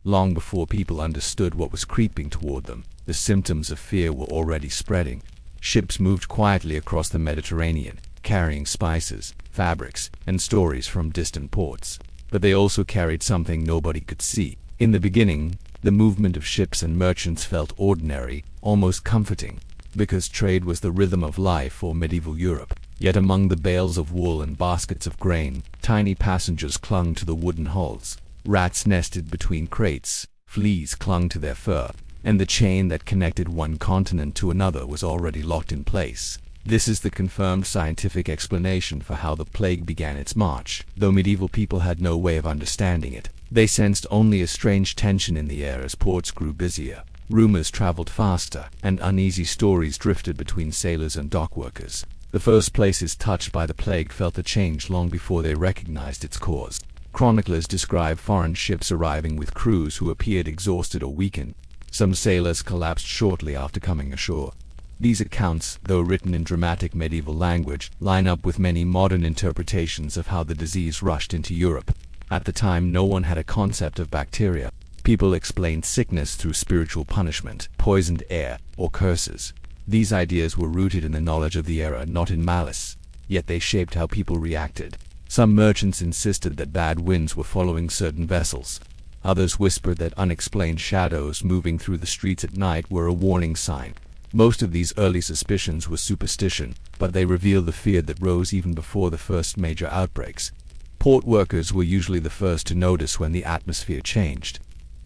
Long before people understood what was creeping toward them, the symptoms of fear were already spreading. Ships moved quietly across the Mediterranean, carrying spices, fabrics, and stories from distant ports. But they also carried something nobody could see. In the beginning, the movement of ships and merchants felt ordinary, almost comforting, because trade was the rhythm of life for medieval Europe. Yet among the bales of wool and baskets of grain, tiny passengers clung to the wooden hulls. Rats nested between crates, fleas clung to their fur, and the chain that connected one continent to another was already locked in place. This is the confirmed scientific explanation for how the plague began its march. Though medieval people had no way of understanding it, they sensed only a strange tension in the air as ports grew busier. Rumors traveled faster, and uneasy stories drifted between sailors and dockworkers. The first places touched by the plague felt the change long before they recognized its cause. Chroniclers describe foreign ships arriving with crews who appeared exhausted or weakened. Some sailors collapsed shortly after coming ashore. These accounts, though written in dramatic medieval language, line up with many modern interpretations of how the disease rushed into Europe. At the time, no one had a concept of bacteria. People explained sickness through spiritual punishment, poisoned air, or curses. These ideas were rooted in the knowledge of the era, not in malice. Yet they shaped how people reacted. Some merchants insisted that bad winds were following certain vessels. Others whispered that unexplained shadows moving through the streets at night were a warning sign. Most of these early suspicions were superstition, but they reveal the fear that rose even before the first major outbreaks. Port workers were usually the first to notice when the atmosphere changed.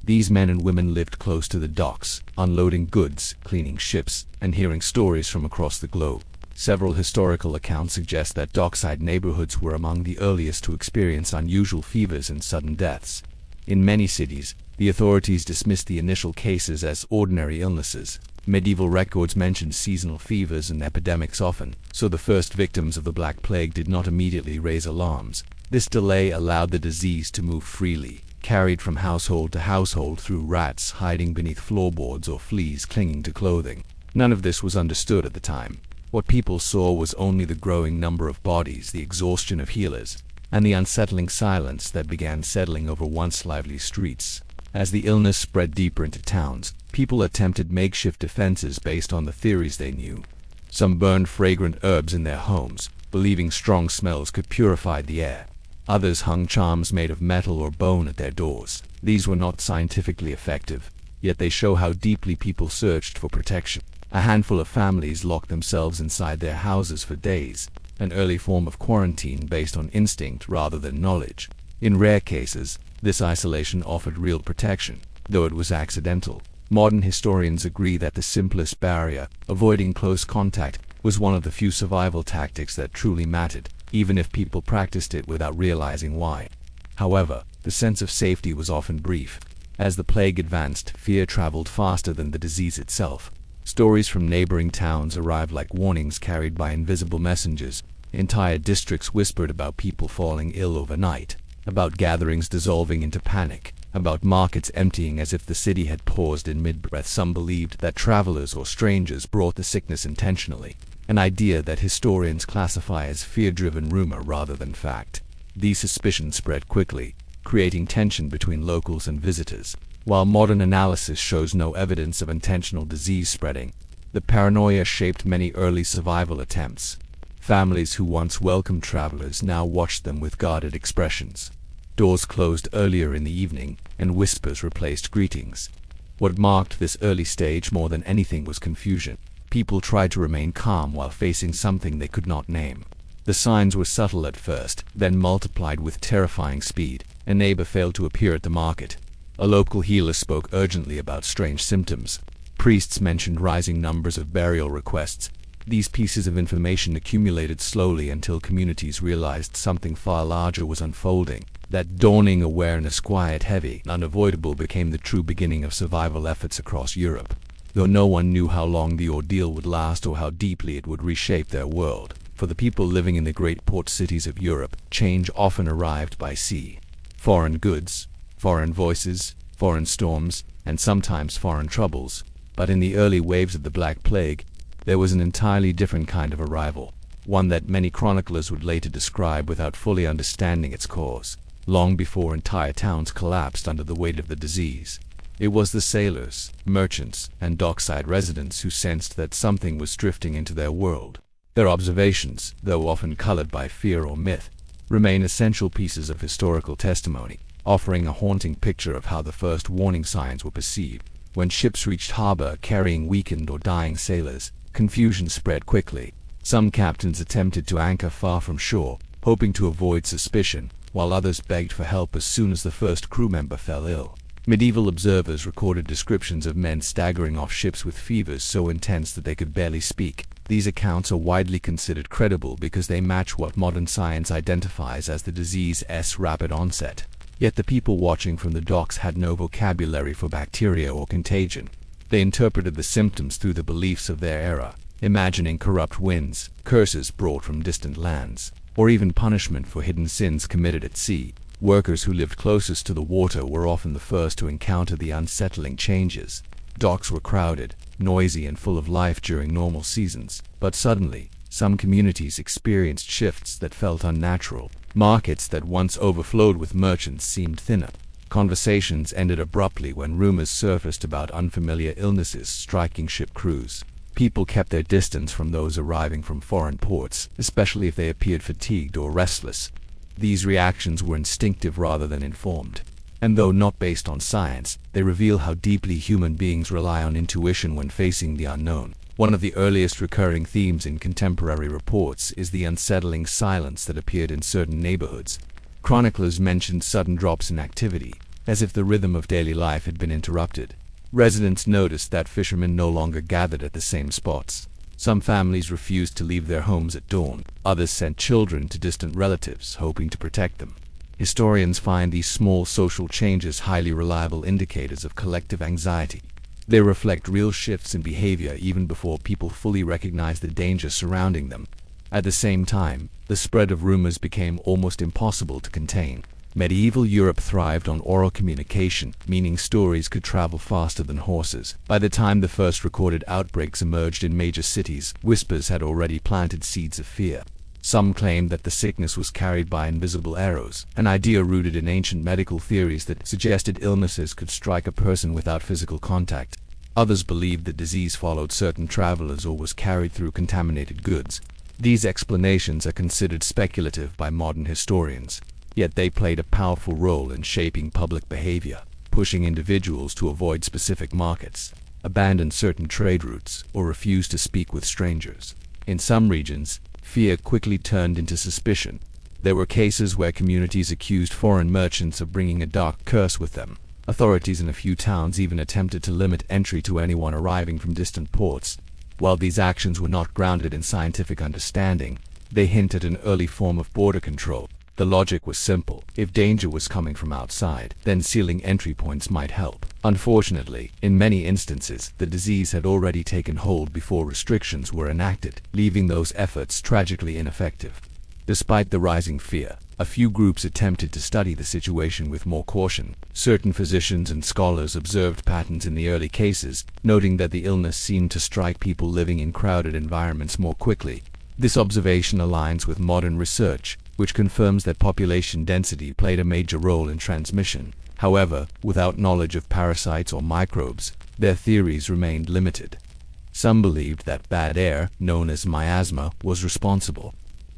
These men and women lived close to the docks, unloading goods, cleaning ships, and hearing stories from across the globe. Several historical accounts suggest that dockside neighborhoods were among the earliest to experience unusual fevers and sudden deaths. In many cities, the authorities dismissed the initial cases as ordinary illnesses. Medieval records mentioned seasonal fevers and epidemics often, so the first victims of the Black Plague did not immediately raise alarms. This delay allowed the disease to move freely, carried from household to household through rats hiding beneath floorboards or fleas clinging to clothing. None of this was understood at the time. What people saw was only the growing number of bodies, the exhaustion of healers, and the unsettling silence that began settling over once lively streets. As the illness spread deeper into towns, people attempted makeshift defenses based on the theories they knew. Some burned fragrant herbs in their homes, believing strong smells could purify the air. Others hung charms made of metal or bone at their doors. These were not scientifically effective, yet they show how deeply people searched for protection. A handful of families locked themselves inside their houses for days, an early form of quarantine based on instinct rather than knowledge. In rare cases, this isolation offered real protection, though it was accidental. Modern historians agree that the simplest barrier, avoiding close contact, was one of the few survival tactics that truly mattered, even if people practiced it without realizing why. However, the sense of safety was often brief. As the plague advanced, fear traveled faster than the disease itself. Stories from neighboring towns arrived like warnings carried by invisible messengers. Entire districts whispered about people falling ill overnight, about gatherings dissolving into panic, about markets emptying as if the city had paused in mid-breath. Some believed that travelers or strangers brought the sickness intentionally, an idea that historians classify as fear-driven rumor rather than fact. These suspicions spread quickly, creating tension between locals and visitors. While modern analysis shows no evidence of intentional disease spreading, the paranoia shaped many early survival attempts. Families who once welcomed travelers now watched them with guarded expressions. Doors closed earlier in the evening, and whispers replaced greetings. What marked this early stage more than anything was confusion. People tried to remain calm while facing something they could not name. The signs were subtle at first, then multiplied with terrifying speed. A neighbor failed to appear at the market. A local healer spoke urgently about strange symptoms. Priests mentioned rising numbers of burial requests. These pieces of information accumulated slowly until communities realized something far larger was unfolding. That dawning awareness, quiet, heavy, and unavoidable, became the true beginning of survival efforts across Europe. Though no one knew how long the ordeal would last or how deeply it would reshape their world, for the people living in the great port cities of Europe, change often arrived by sea. Foreign goods, foreign voices, foreign storms, and sometimes foreign troubles. But in the early waves of the Black Plague, there was an entirely different kind of arrival, one that many chroniclers would later describe without fully understanding its cause. long before entire towns collapsed under the weight of the disease. It was the sailors, merchants, and dockside residents who sensed that something was drifting into their world. Their observations, though often colored by fear or myth, remain essential pieces of historical testimony, offering a haunting picture of how the first warning signs were perceived. When ships reached harbor carrying weakened or dying sailors, confusion spread quickly. Some captains attempted to anchor far from shore, hoping to avoid suspicion, while others begged for help as soon as the first crew member fell ill. Medieval observers recorded descriptions of men staggering off ships with fevers so intense that they could barely speak. These accounts are widely considered credible because they match what modern science identifies as the disease's rapid onset. Yet the people watching from the docks had no vocabulary for bacteria or contagion. They interpreted the symptoms through the beliefs of their era, imagining corrupt winds, curses brought from distant lands, or even punishment for hidden sins committed at sea. Workers who lived closest to the water were often the first to encounter the unsettling changes. Docks were crowded, noisy, and full of life during normal seasons, but suddenly, some communities experienced shifts that felt unnatural. Markets that once overflowed with merchants seemed thinner. Conversations ended abruptly when rumors surfaced about unfamiliar illnesses striking ship crews. People kept their distance from those arriving from foreign ports, especially if they appeared fatigued or restless. These reactions were instinctive rather than informed, and though not based on science, they reveal how deeply human beings rely on intuition when facing the unknown. One of the earliest recurring themes in contemporary reports is the unsettling silence that appeared in certain neighborhoods. Chroniclers mentioned sudden drops in activity, as if the rhythm of daily life had been interrupted. Residents noticed that fishermen no longer gathered at the same spots. Some families refused to leave their homes at dawn. Others sent children to distant relatives, hoping to protect them. Historians find these small social changes highly reliable indicators of collective anxiety. They reflect real shifts in behavior even before people fully recognize the danger surrounding them. At the same time, the spread of rumors became almost impossible to contain. Medieval Europe thrived on oral communication, meaning stories could travel faster than horses. By the time the first recorded outbreaks emerged in major cities, whispers had already planted seeds of fear. Some claimed that the sickness was carried by invisible arrows, an idea rooted in ancient medical theories that suggested illnesses could strike a person without physical contact. Others believed the disease followed certain travelers or was carried through contaminated goods. These explanations are considered speculative by modern historians. Yet they played a powerful role in shaping public behavior, pushing individuals to avoid specific markets, abandon certain trade routes, or refuse to speak with strangers. In some regions, fear quickly turned into suspicion. There were cases where communities accused foreign merchants of bringing a dark curse with them. Authorities in a few towns even attempted to limit entry to anyone arriving from distant ports. While these actions were not grounded in scientific understanding, they hinted at an early form of border control. The logic was simple. If danger was coming from outside, then sealing entry points might help. Unfortunately, in many instances, the disease had already taken hold before restrictions were enacted, leaving those efforts tragically ineffective. Despite the rising fear, a few groups attempted to study the situation with more caution. Certain physicians and scholars observed patterns in the early cases, noting that the illness seemed to strike people living in crowded environments more quickly. This observation aligns with modern research, which confirms that population density played a major role in transmission. However, without knowledge of parasites or microbes, their theories remained limited. Some believed that bad air, known as miasma, was responsible.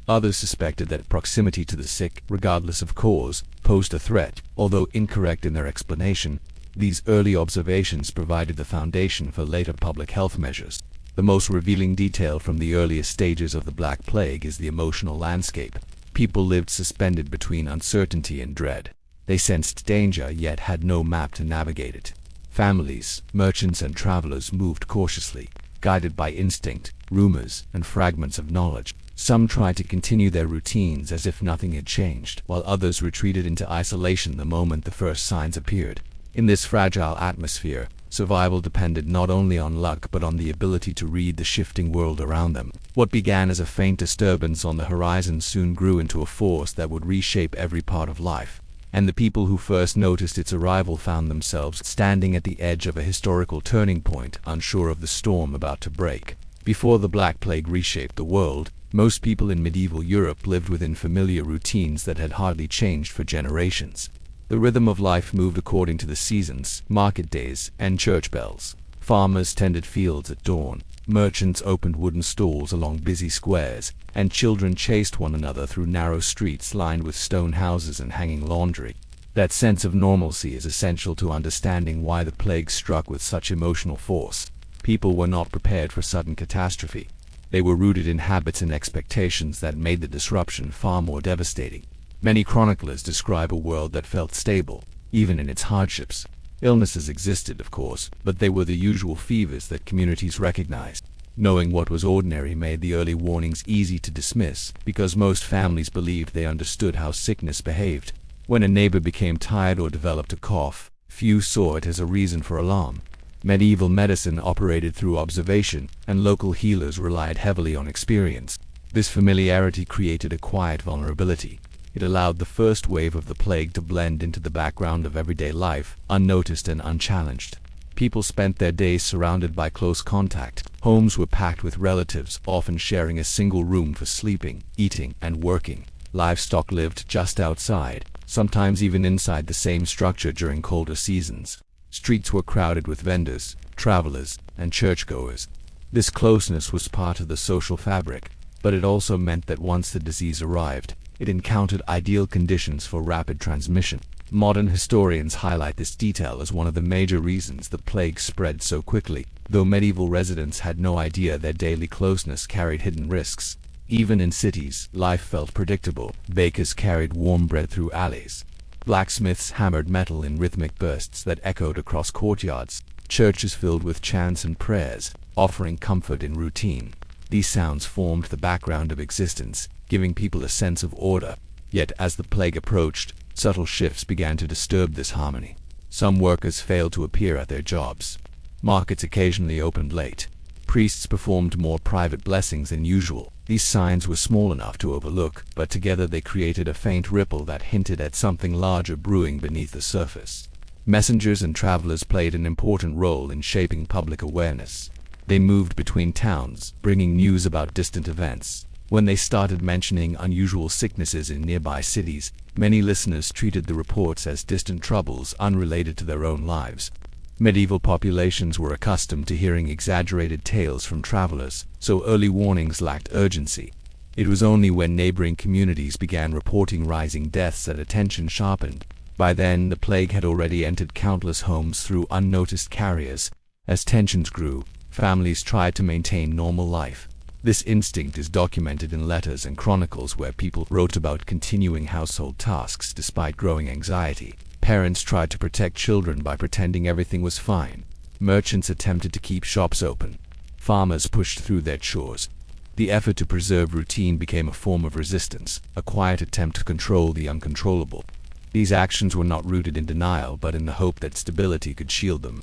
Others suspected that proximity to the sick, regardless of cause, posed a threat. Although incorrect in their explanation, these early observations provided the foundation for later public health measures. The most revealing detail from the earliest stages of the Black Plague is the emotional landscape. People lived suspended between uncertainty and dread. They sensed danger yet had no map to navigate it. Families, merchants, and travelers moved cautiously, guided by instinct, rumors, and fragments of knowledge. Some tried to continue their routines as if nothing had changed, while others retreated into isolation the moment the first signs appeared. In this fragile atmosphere, survival depended not only on luck but on the ability to read the shifting world around them. What began as a faint disturbance on the horizon soon grew into a force that would reshape every part of life. And the people who first noticed its arrival found themselves standing at the edge of a historical turning point, unsure of the storm about to break. Before the Black Plague reshaped the world, most people in medieval Europe lived within familiar routines that had hardly changed for generations. The rhythm of life moved according to the seasons, market days, and church bells. Farmers tended fields at dawn, merchants opened wooden stalls along busy squares, and children chased one another through narrow streets lined with stone houses and hanging laundry. That sense of normalcy is essential to understanding why the plague struck with such emotional force. People were not prepared for sudden catastrophe. They were rooted in habits and expectations that made the disruption far more devastating. Many chroniclers describe a world that felt stable, even in its hardships. Illnesses existed, of course, but they were the usual fevers that communities recognized. Knowing what was ordinary made the early warnings easy to dismiss, because most families believed they understood how sickness behaved. When a neighbor became tired or developed a cough, few saw it as a reason for alarm. Medieval medicine operated through observation, and local healers relied heavily on experience. This familiarity created a quiet vulnerability. It allowed the first wave of the plague to blend into the background of everyday life, unnoticed and unchallenged. People spent their days surrounded by close contact. Homes were packed with relatives, often sharing a single room for sleeping, eating, and working. Livestock lived just outside, sometimes even inside the same structure during colder seasons. Streets were crowded with vendors, travelers, and churchgoers. This closeness was part of the social fabric, but it also meant that once the disease arrived, it encountered ideal conditions for rapid transmission. Modern historians highlight this detail as one of the major reasons the plague spread so quickly, though medieval residents had no idea their daily closeness carried hidden risks. Even in cities, life felt predictable. Bakers carried warm bread through alleys. Blacksmiths hammered metal in rhythmic bursts that echoed across courtyards. Churches filled with chants and prayers, offering comfort in routine. These sounds formed the background of existence, giving people a sense of order. Yet as the plague approached, subtle shifts began to disturb this harmony. Some workers failed to appear at their jobs. Markets occasionally opened late. Priests performed more private blessings than usual. These signs were small enough to overlook, but together they created a faint ripple that hinted at something larger brewing beneath the surface. Messengers and travelers played an important role in shaping public awareness. They moved between towns, bringing news about distant events. When they started mentioning unusual sicknesses in nearby cities, many listeners treated the reports as distant troubles unrelated to their own lives. Medieval populations were accustomed to hearing exaggerated tales from travelers, so early warnings lacked urgency. It was only when neighboring communities began reporting rising deaths that attention sharpened. By then, the plague had already entered countless homes through unnoticed carriers. As tensions grew, families tried to maintain normal life. This instinct is documented in letters and chronicles where people wrote about continuing household tasks despite growing anxiety. Parents tried to protect children by pretending everything was fine. Merchants attempted to keep shops open. Farmers pushed through their chores. The effort to preserve routine became a form of resistance, a quiet attempt to control the uncontrollable. These actions were not rooted in denial, but in the hope that stability could shield them.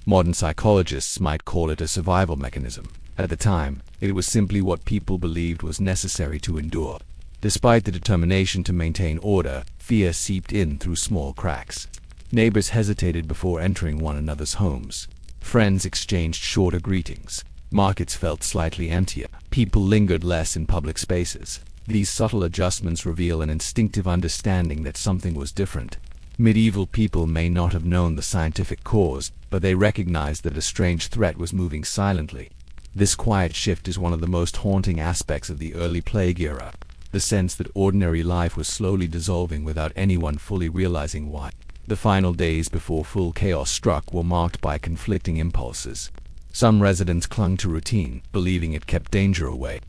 Modern psychologists might call it a survival mechanism. At the time, it was simply what people believed was necessary to endure. Despite the determination to maintain order, fear seeped in through small cracks. Neighbors hesitated before entering one another's homes. Friends exchanged shorter greetings. Markets felt slightly emptier. People lingered less in public spaces. These subtle adjustments reveal an instinctive understanding that something was different. Medieval people may not have known the scientific cause, but they recognized that a strange threat was moving silently. This quiet shift is one of the most haunting aspects of the early plague era. The sense that ordinary life was slowly dissolving without anyone fully realizing why. The final days before full chaos struck were marked by conflicting impulses. Some residents clung to routine, believing it kept danger away.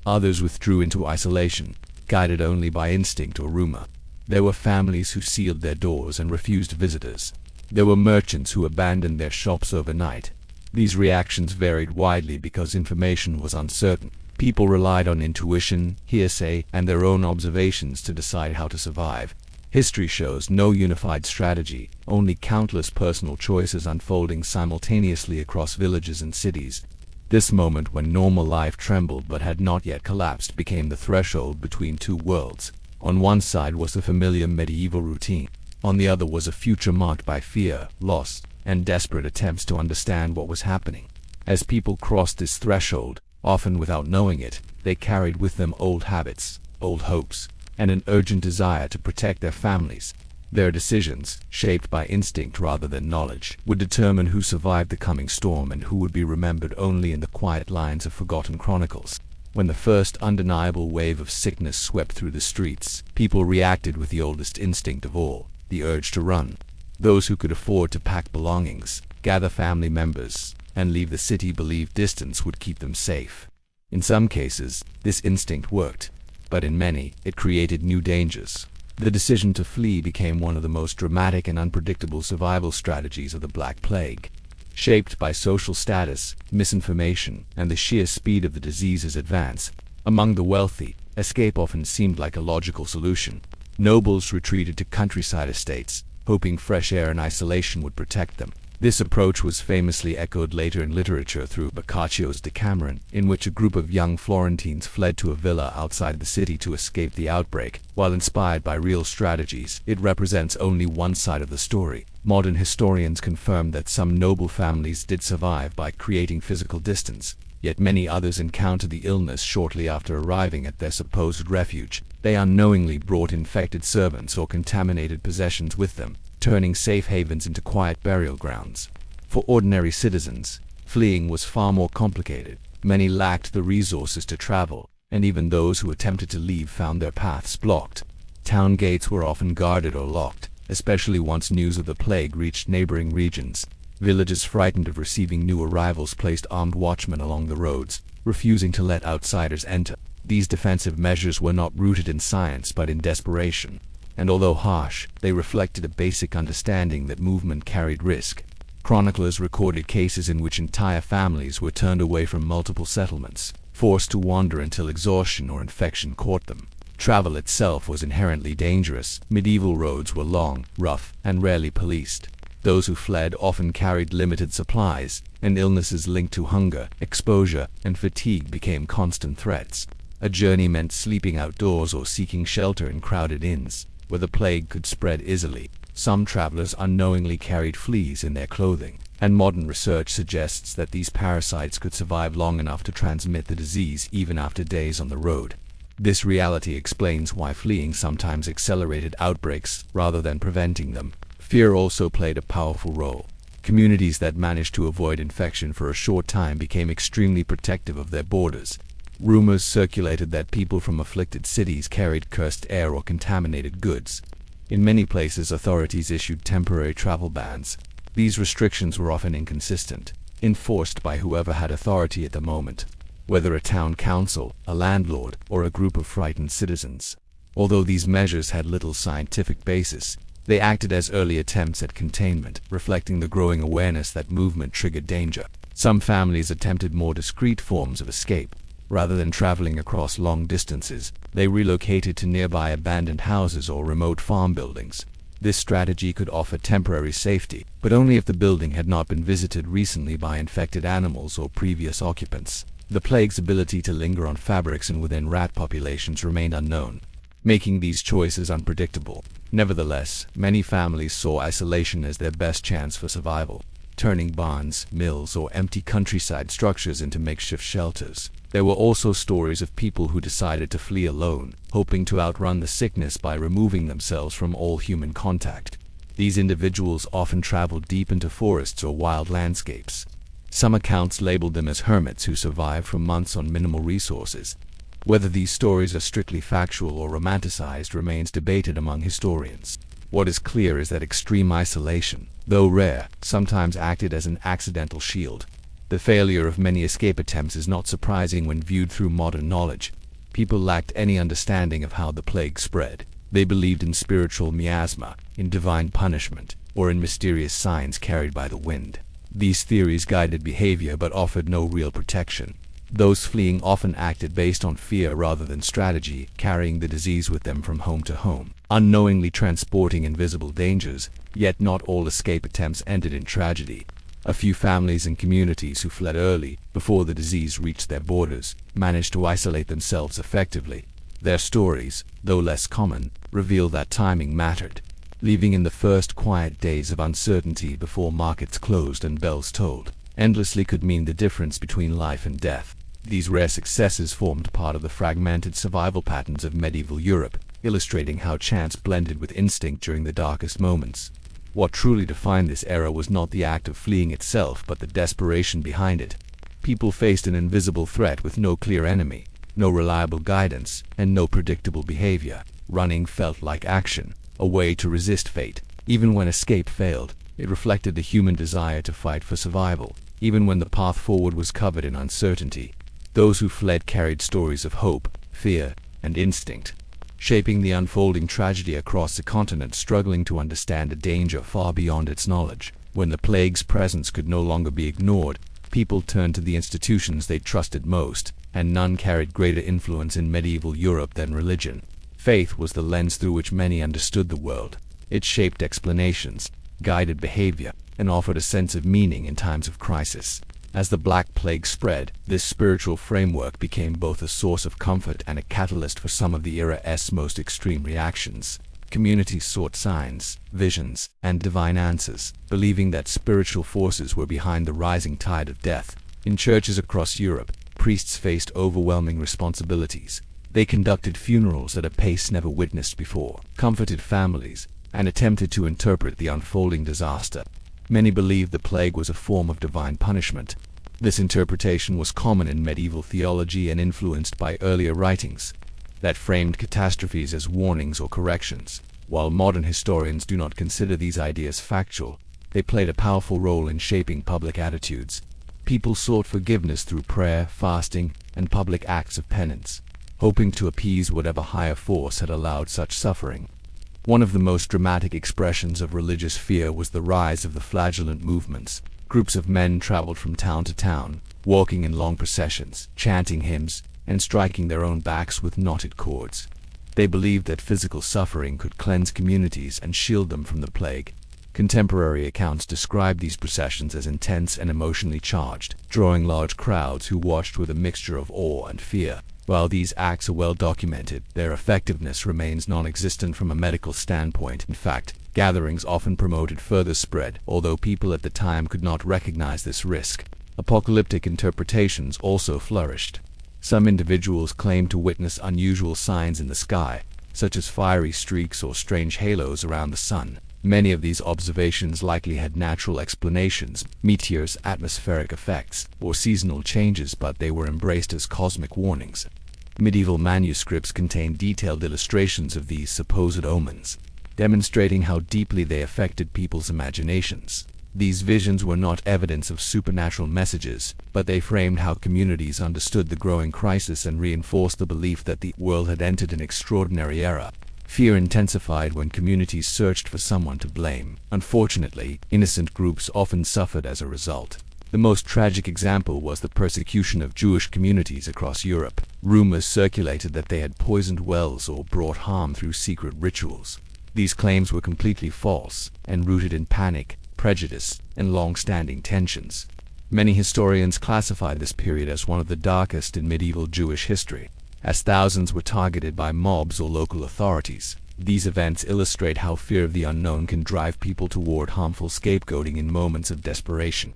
Others withdrew into isolation, guided only by instinct or rumor. There were families who sealed their doors and refused visitors. There were merchants who abandoned their shops overnight. These reactions varied widely because information was uncertain. People relied on intuition, hearsay, and their own observations to decide how to survive. History shows no unified strategy, only countless personal choices unfolding simultaneously across villages and cities. This moment, when normal life trembled but had not yet collapsed, became the threshold between two worlds. On one side was the familiar medieval routine. On the other was a future marked by fear, loss, and desperate attempts to understand what was happening. As people crossed this threshold, Often without knowing it, they carried with them old habits, old hopes, and an urgent desire to protect their families. Their decisions, shaped by instinct rather than knowledge, would determine who survived the coming storm and who would be remembered only in the quiet lines of forgotten chronicles. When the first undeniable wave of sickness swept through the streets, people reacted with the oldest instinct of all, the urge to run. Those who could afford to pack belongings, gather family members, and leave the city believed distance would keep them safe. In some cases, this instinct worked, but in many, it created new dangers. The decision to flee became one of the most dramatic and unpredictable survival strategies of the Black Plague. Shaped by social status, misinformation, and the sheer speed of the disease's advance, among the wealthy, escape often seemed like a logical solution. Nobles retreated to countryside estates, hoping fresh air and isolation would protect them. This approach was famously echoed later in literature through Boccaccio's Decameron, in which a group of young Florentines fled to a villa outside the city to escape the outbreak. While inspired by real strategies, it represents only one side of the story. Modern historians confirm that some noble families did survive by creating physical distance, yet many others encountered the illness shortly after arriving at their supposed refuge. They unknowingly brought infected servants or contaminated possessions with them, turning safe havens into quiet burial grounds. For ordinary citizens, fleeing was far more complicated. Many lacked the resources to travel, and even those who attempted to leave found their paths blocked. Town gates were often guarded or locked, especially once news of the plague reached neighboring regions. Villages frightened of receiving new arrivals placed armed watchmen along the roads, refusing to let outsiders enter. These defensive measures were not rooted in science but in desperation, and although harsh, they reflected a basic understanding that movement carried risk. Chroniclers recorded cases in which entire families were turned away from multiple settlements, forced to wander until exhaustion or infection caught them. Travel itself was inherently dangerous. Medieval roads were long, rough, and rarely policed. Those who fled often carried limited supplies, and illnesses linked to hunger, exposure, and fatigue became constant threats. A journey meant sleeping outdoors or seeking shelter in crowded inns, where the plague could spread easily. Some travelers unknowingly carried fleas in their clothing, and modern research suggests that these parasites could survive long enough to transmit the disease even after days on the road. This reality explains why fleeing sometimes accelerated outbreaks rather than preventing them. Fear also played a powerful role. Communities that managed to avoid infection for a short time became extremely protective of their borders. Rumors circulated that people from afflicted cities carried cursed air or contaminated goods. In many places, authorities issued temporary travel bans. These restrictions were often inconsistent, enforced by whoever had authority at the moment, whether a town council, a landlord, or a group of frightened citizens. Although these measures had little scientific basis, they acted as early attempts at containment, reflecting the growing awareness that movement triggered danger. Some families attempted more discreet forms of escape. Rather than traveling across long distances, they relocated to nearby abandoned houses or remote farm buildings. This strategy could offer temporary safety, but only if the building had not been visited recently by infected animals or previous occupants. The plague's ability to linger on fabrics and within rat populations remained unknown, making these choices unpredictable. Nevertheless, many families saw isolation as their best chance for survival, turning barns, mills, or empty countryside structures into makeshift shelters. There were also stories of people who decided to flee alone, hoping to outrun the sickness by removing themselves from all human contact. These individuals often traveled deep into forests or wild landscapes. Some accounts labeled them as hermits who survived for months on minimal resources. Whether these stories are strictly factual or romanticized remains debated among historians. What is clear is that extreme isolation, though rare, sometimes acted as an accidental shield. The failure of many escape attempts is not surprising when viewed through modern knowledge. People lacked any understanding of how the plague spread. They believed in spiritual miasma, in divine punishment, or in mysterious signs carried by the wind. These theories guided behavior but offered no real protection. Those fleeing often acted based on fear rather than strategy, carrying the disease with them from home to home, unknowingly transporting invisible dangers. Yet not all escape attempts ended in tragedy. A few families and communities who fled early, before the disease reached their borders, managed to isolate themselves effectively. Their stories, though less common, reveal that timing mattered. Leaving in the first quiet days of uncertainty before markets closed and bells tolled, endlessly could mean the difference between life and death. These rare successes formed part of the fragmented survival patterns of medieval Europe, illustrating how chance blended with instinct during the darkest moments. What truly defined this era was not the act of fleeing itself, but the desperation behind it. People faced an invisible threat with no clear enemy, no reliable guidance, and no predictable behavior. Running felt like action, a way to resist fate. Even when escape failed, it reflected the human desire to fight for survival, even when the path forward was covered in uncertainty. Those who fled carried stories of hope, fear, and instinct, shaping the unfolding tragedy across the continent, struggling to understand a danger far beyond its knowledge. When the plague's presence could no longer be ignored, people turned to the institutions they trusted most, and none carried greater influence in medieval Europe than religion. Faith was the lens through which many understood the world. It shaped explanations, guided behavior, and offered a sense of meaning in times of crisis. As the Black Plague spread, this spiritual framework became both a source of comfort and a catalyst for some of the era's most extreme reactions. Communities sought signs, visions, and divine answers, believing that spiritual forces were behind the rising tide of death. In churches across Europe, priests faced overwhelming responsibilities. They conducted funerals at a pace never witnessed before, comforted families, and attempted to interpret the unfolding disaster. Many believed the plague was a form of divine punishment. This interpretation was common in medieval theology and influenced by earlier writings that framed catastrophes as warnings or corrections. While modern historians do not consider these ideas factual, they played a powerful role in shaping public attitudes. People sought forgiveness through prayer, fasting, and public acts of penance, hoping to appease whatever higher force had allowed such suffering. One of the most dramatic expressions of religious fear was the rise of the flagellant movements. Groups of men traveled from town to town, walking in long processions, chanting hymns, and striking their own backs with knotted cords. They believed that physical suffering could cleanse communities and shield them from the plague. Contemporary accounts describe these processions as intense and emotionally charged, drawing large crowds who watched with a mixture of awe and fear. While these acts are well documented, their effectiveness remains non-existent from a medical standpoint. In fact, gatherings often promoted further spread, although people at the time could not recognize this risk. Apocalyptic interpretations also flourished. Some individuals claimed to witness unusual signs in the sky, such as fiery streaks or strange halos around the sun. Many of these observations likely had natural explanations, meteors, atmospheric effects, or seasonal changes, but they were embraced as cosmic warnings. Medieval manuscripts contain detailed illustrations of these supposed omens, demonstrating how deeply they affected people's imaginations. These visions were not evidence of supernatural messages, but they framed how communities understood the growing crisis and reinforced the belief that the world had entered an extraordinary era. Fear intensified when communities searched for someone to blame. Unfortunately, innocent groups often suffered as a result. The most tragic example was the persecution of Jewish communities across Europe. Rumors circulated that they had poisoned wells or brought harm through secret rituals. These claims were completely false and rooted in panic, prejudice, and long-standing tensions. Many historians classify this period as one of the darkest in medieval Jewish history, as thousands were targeted by mobs or local authorities. These events illustrate how fear of the unknown can drive people toward harmful scapegoating in moments of desperation.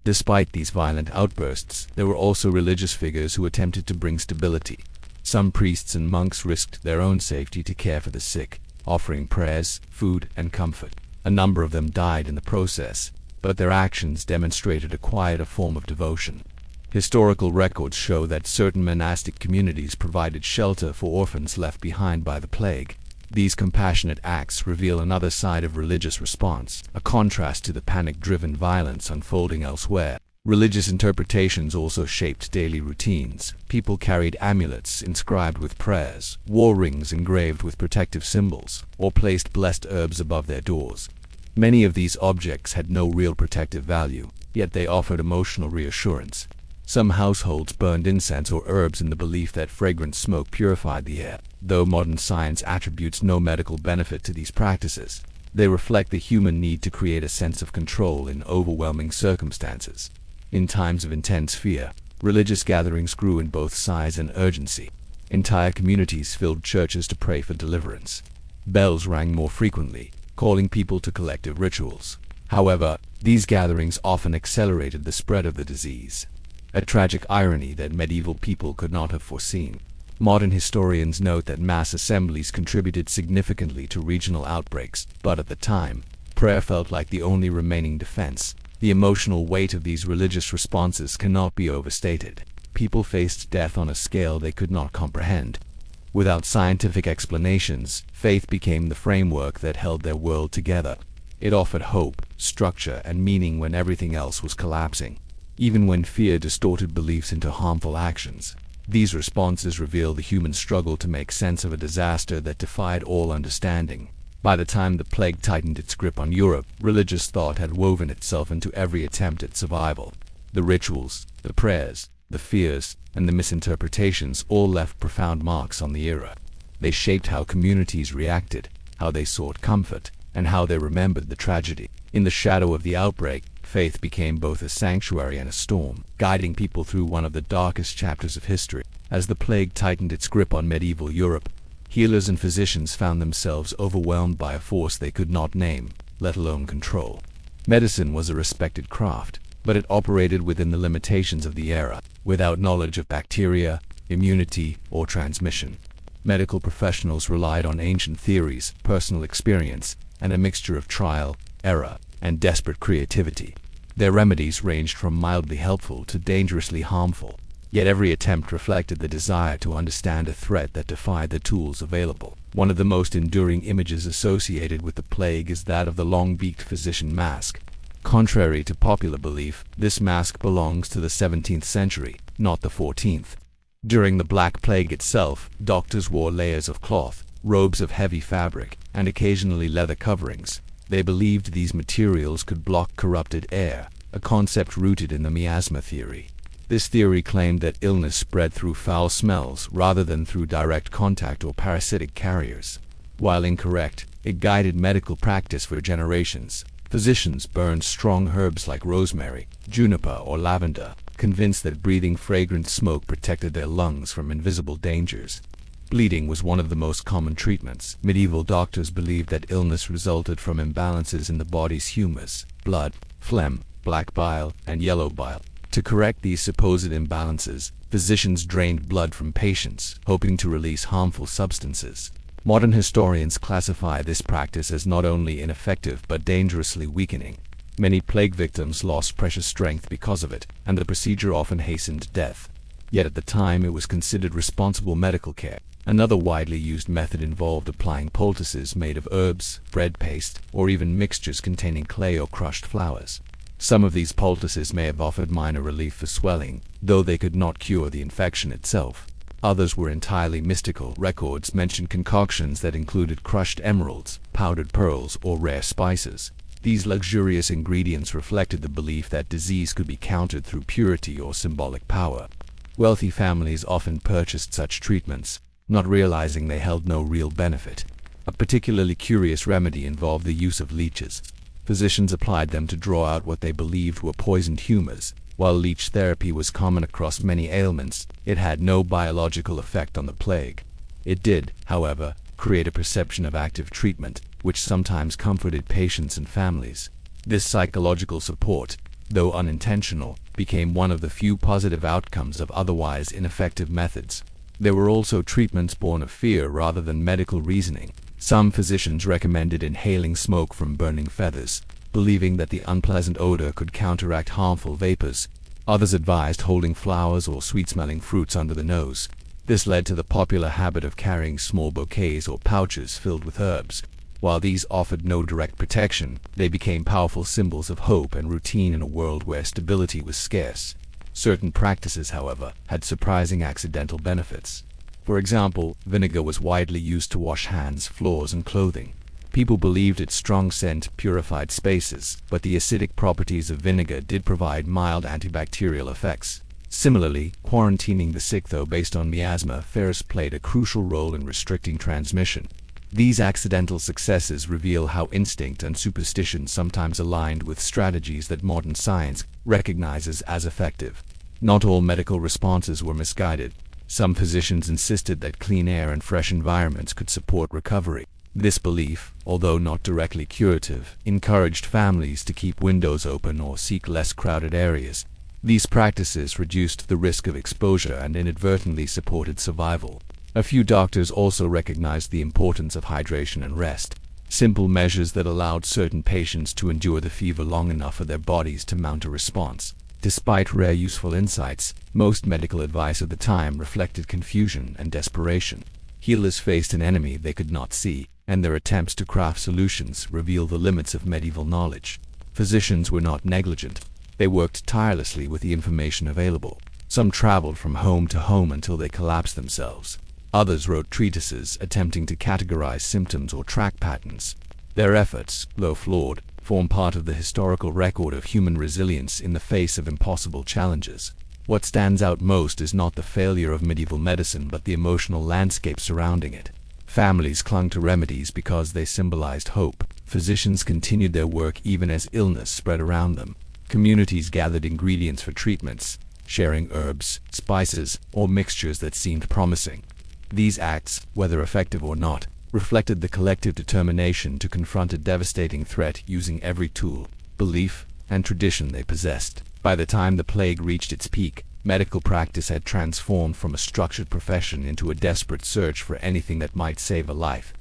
Despite these violent outbursts, there were also religious figures who attempted to bring stability. Some priests and monks risked their own safety to care for the sick, offering prayers, food, and comfort. A number of them died in the process, but their actions demonstrated a quieter form of devotion. Historical records show that certain monastic communities provided shelter for orphans left behind by the plague. These compassionate acts reveal another side of religious response, a contrast to the panic-driven violence unfolding elsewhere. Religious interpretations also shaped daily routines. People carried amulets inscribed with prayers, wore rings engraved with protective symbols, or placed blessed herbs above their doors. Many of these objects had no real protective value, yet they offered emotional reassurance. Some households burned incense or herbs in the belief that fragrant smoke purified the air. Though modern science attributes no medical benefit to these practices, they reflect the human need to create a sense of control in overwhelming circumstances. In times of intense fear, religious gatherings grew in both size and urgency. Entire communities filled churches to pray for deliverance. Bells rang more frequently, calling people to collective rituals. However, these gatherings often accelerated the spread of the disease. a tragic irony that medieval people could not have foreseen. Modern historians note that mass assemblies contributed significantly to regional outbreaks, but at the time, prayer felt like the only remaining defense. The emotional weight of these religious responses cannot be overstated. People faced death on a scale they could not comprehend. Without scientific explanations, faith became the framework that held their world together. It offered hope, structure, and meaning when everything else was collapsing. Even when fear distorted beliefs into harmful actions, these responses reveal the human struggle to make sense of a disaster that defied all understanding. By the time the plague tightened its grip on Europe, religious thought had woven itself into every attempt at survival. The rituals, the prayers, the fears, and the misinterpretations all left profound marks on the era. They shaped how communities reacted, how they sought comfort, and how they remembered the tragedy. In the shadow of the outbreak, faith became both a sanctuary and a storm, guiding people through one of the darkest chapters of history. As the plague tightened its grip on medieval Europe, healers and physicians found themselves overwhelmed by a force they could not name, let alone control. Medicine was a respected craft, but it operated within the limitations of the era, without knowledge of bacteria, immunity, or transmission. Medical professionals relied on ancient theories, personal experience, and a mixture of trial, error, and desperate creativity. Their remedies ranged from mildly helpful to dangerously harmful, yet every attempt reflected the desire to understand a threat that defied the tools available. One of the most enduring images associated with the plague is that of the long-beaked physician mask. Contrary to popular belief, this mask belongs to the 17th century, not the 14th. During the Black Plague itself, doctors wore layers of cloth, robes of heavy fabric, and occasionally leather coverings. They believed these materials could block corrupted air, a concept rooted in the miasma theory. This theory claimed that illness spread through foul smells rather than through direct contact or parasitic carriers. While incorrect, it guided medical practice for generations. Physicians burned strong herbs like rosemary, juniper, or lavender, convinced that breathing fragrant smoke protected their lungs from invisible dangers. Bleeding was one of the most common treatments. Medieval doctors believed that illness resulted from imbalances in the body's humors, blood, phlegm, black bile, and yellow bile. To correct these supposed imbalances, physicians drained blood from patients, hoping to release harmful substances. Modern historians classify this practice as not only ineffective but dangerously weakening. Many plague victims lost precious strength because of it, and the procedure often hastened death. Yet at the time it was considered responsible medical care. Another widely used method involved applying poultices made of herbs, bread paste, or even mixtures containing clay or crushed flowers. Some of these poultices may have offered minor relief for swelling, though they could not cure the infection itself. Others were entirely mystical. Records mention concoctions that included crushed emeralds, powdered pearls, or rare spices. These luxurious ingredients reflected the belief that disease could be countered through purity or symbolic power. Wealthy families often purchased such treatments, not realizing they held no real benefit. A particularly curious remedy involved the use of leeches. Physicians applied them to draw out what they believed were poisoned humors. While leech therapy was common across many ailments, it had no biological effect on the plague. It did, however, create a perception of active treatment, which sometimes comforted patients and families. This psychological support, though unintentional, became one of the few positive outcomes of otherwise ineffective methods. There were also treatments born of fear rather than medical reasoning. Some physicians recommended inhaling smoke from burning feathers, believing that the unpleasant odor could counteract harmful vapors. Others advised holding flowers or sweet-smelling fruits under the nose. This led to the popular habit of carrying small bouquets or pouches filled with herbs. While these offered no direct protection, they became powerful symbols of hope and routine in a world where stability was scarce. Certain practices, however, had surprising accidental benefits. For example, vinegar was widely used to wash hands, floors, and clothing. People believed its strong scent purified spaces, but the acidic properties of vinegar did provide mild antibacterial effects. Similarly, quarantining the sick, though based on miasma, Ferris played a crucial role in restricting transmission. These accidental successes reveal how instinct and superstition sometimes aligned with strategies that modern science recognizes as effective. Not all medical responses were misguided. Some physicians insisted that clean air and fresh environments could support recovery. This belief, although not directly curative, encouraged families to keep windows open or seek less crowded areas. These practices reduced the risk of exposure and inadvertently supported survival. A few doctors also recognized the importance of hydration and rest, simple measures that allowed certain patients to endure the fever long enough for their bodies to mount a response. Despite rare useful insights, most medical advice at the time reflected confusion and desperation. Healers faced an enemy they could not see, and their attempts to craft solutions reveal the limits of medieval knowledge. Physicians were not negligent. They worked tirelessly with the information available. Some traveled from home to home until they collapsed themselves. Others wrote treatises attempting to categorize symptoms or track patterns. Their efforts, though flawed, form part of the historical record of human resilience in the face of impossible challenges. What stands out most is not the failure of medieval medicine but the emotional landscape surrounding it. Families clung to remedies because they symbolized hope. Physicians continued their work even as illness spread around them. Communities gathered ingredients for treatments, sharing herbs, spices, or mixtures that seemed promising. These acts, whether effective or not, reflected the collective determination to confront a devastating threat using every tool, belief, and tradition they possessed. By the time the plague reached its peak, medical practice had transformed from a structured profession into a desperate search for anything that might save a life.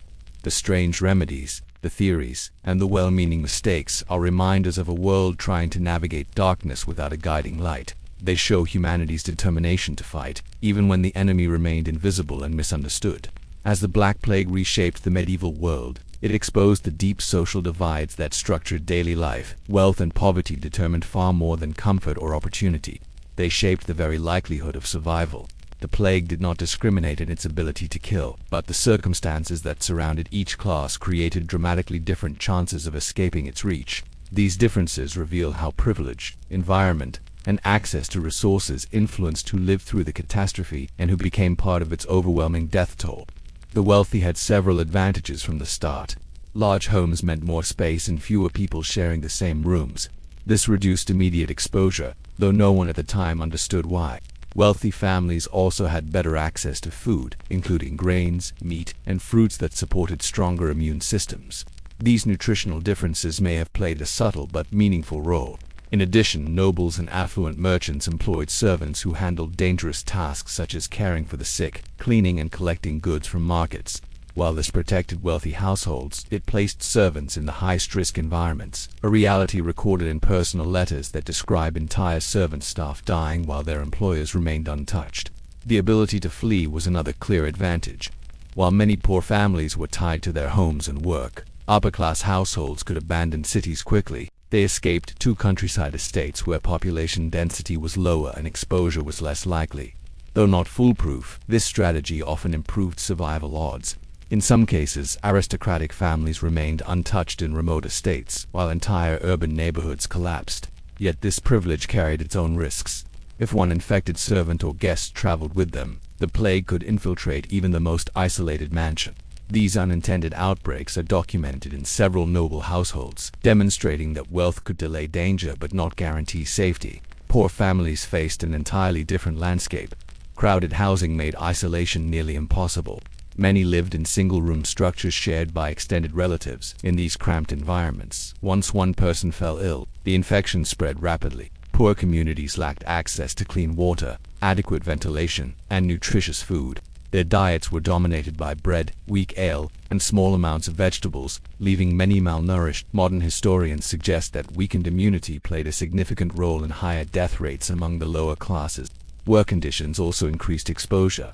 The strange remedies, the theories, and the well-meaning mistakes are reminders of a world trying to navigate darkness without a guiding light. They show humanity's determination to fight, even when the enemy remained invisible and misunderstood. As the Black Plague reshaped the medieval world, it exposed the deep social divides that structured daily life. Wealth and poverty determined far more than comfort or opportunity. They shaped the very likelihood of survival. The plague did not discriminate in its ability to kill, but the circumstances that surrounded each class created dramatically different chances of escaping its reach. These differences reveal how privilege, environment, and access to resources influenced who lived through the catastrophe and who became part of its overwhelming death toll. The wealthy had several advantages from the start. Large homes meant more space and fewer people sharing the same rooms. This reduced immediate exposure, though no one at the time understood why. Wealthy families also had better access to food, including grains, meat, and fruits that supported stronger immune systems. These nutritional differences may have played a subtle but meaningful role. In addition, nobles and affluent merchants employed servants who handled dangerous tasks such as caring for the sick, cleaning and collecting goods from markets. While this protected wealthy households, it placed servants in the high-risk environments, a reality recorded in personal letters that describe entire servant staff dying while their employers remained untouched. The ability to flee was another clear advantage. While many poor families were tied to their homes and work, upper-class households could abandon cities quickly. They escaped to countryside estates where population density was lower and exposure was less likely. Though not foolproof, this strategy often improved survival odds. In some cases, aristocratic families remained untouched in remote estates, while entire urban neighborhoods collapsed. Yet this privilege carried its own risks. If one infected servant or guest traveled with them, the plague could infiltrate even the most isolated mansion. These unintended outbreaks are documented in several noble households, demonstrating that wealth could delay danger but not guarantee safety. Poor families faced an entirely different landscape. Crowded housing made isolation nearly impossible. Many lived in single-room structures shared by extended relatives. In these cramped environments, once one person fell ill, the infection spread rapidly. Poor communities lacked access to clean water, adequate ventilation, and nutritious food. Their diets were dominated by bread, weak ale, and small amounts of vegetables, leaving many malnourished. Modern historians suggest that weakened immunity played a significant role in higher death rates among the lower classes. Work conditions also increased exposure.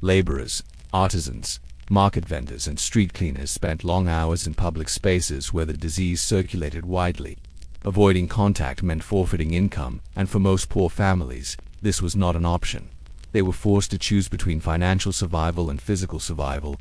Laborers, artisans, market vendors, and street cleaners spent long hours in public spaces where the disease circulated widely. Avoiding contact meant forfeiting income, and for most poor families, this was not an option. They were forced to choose between financial survival and physical survival,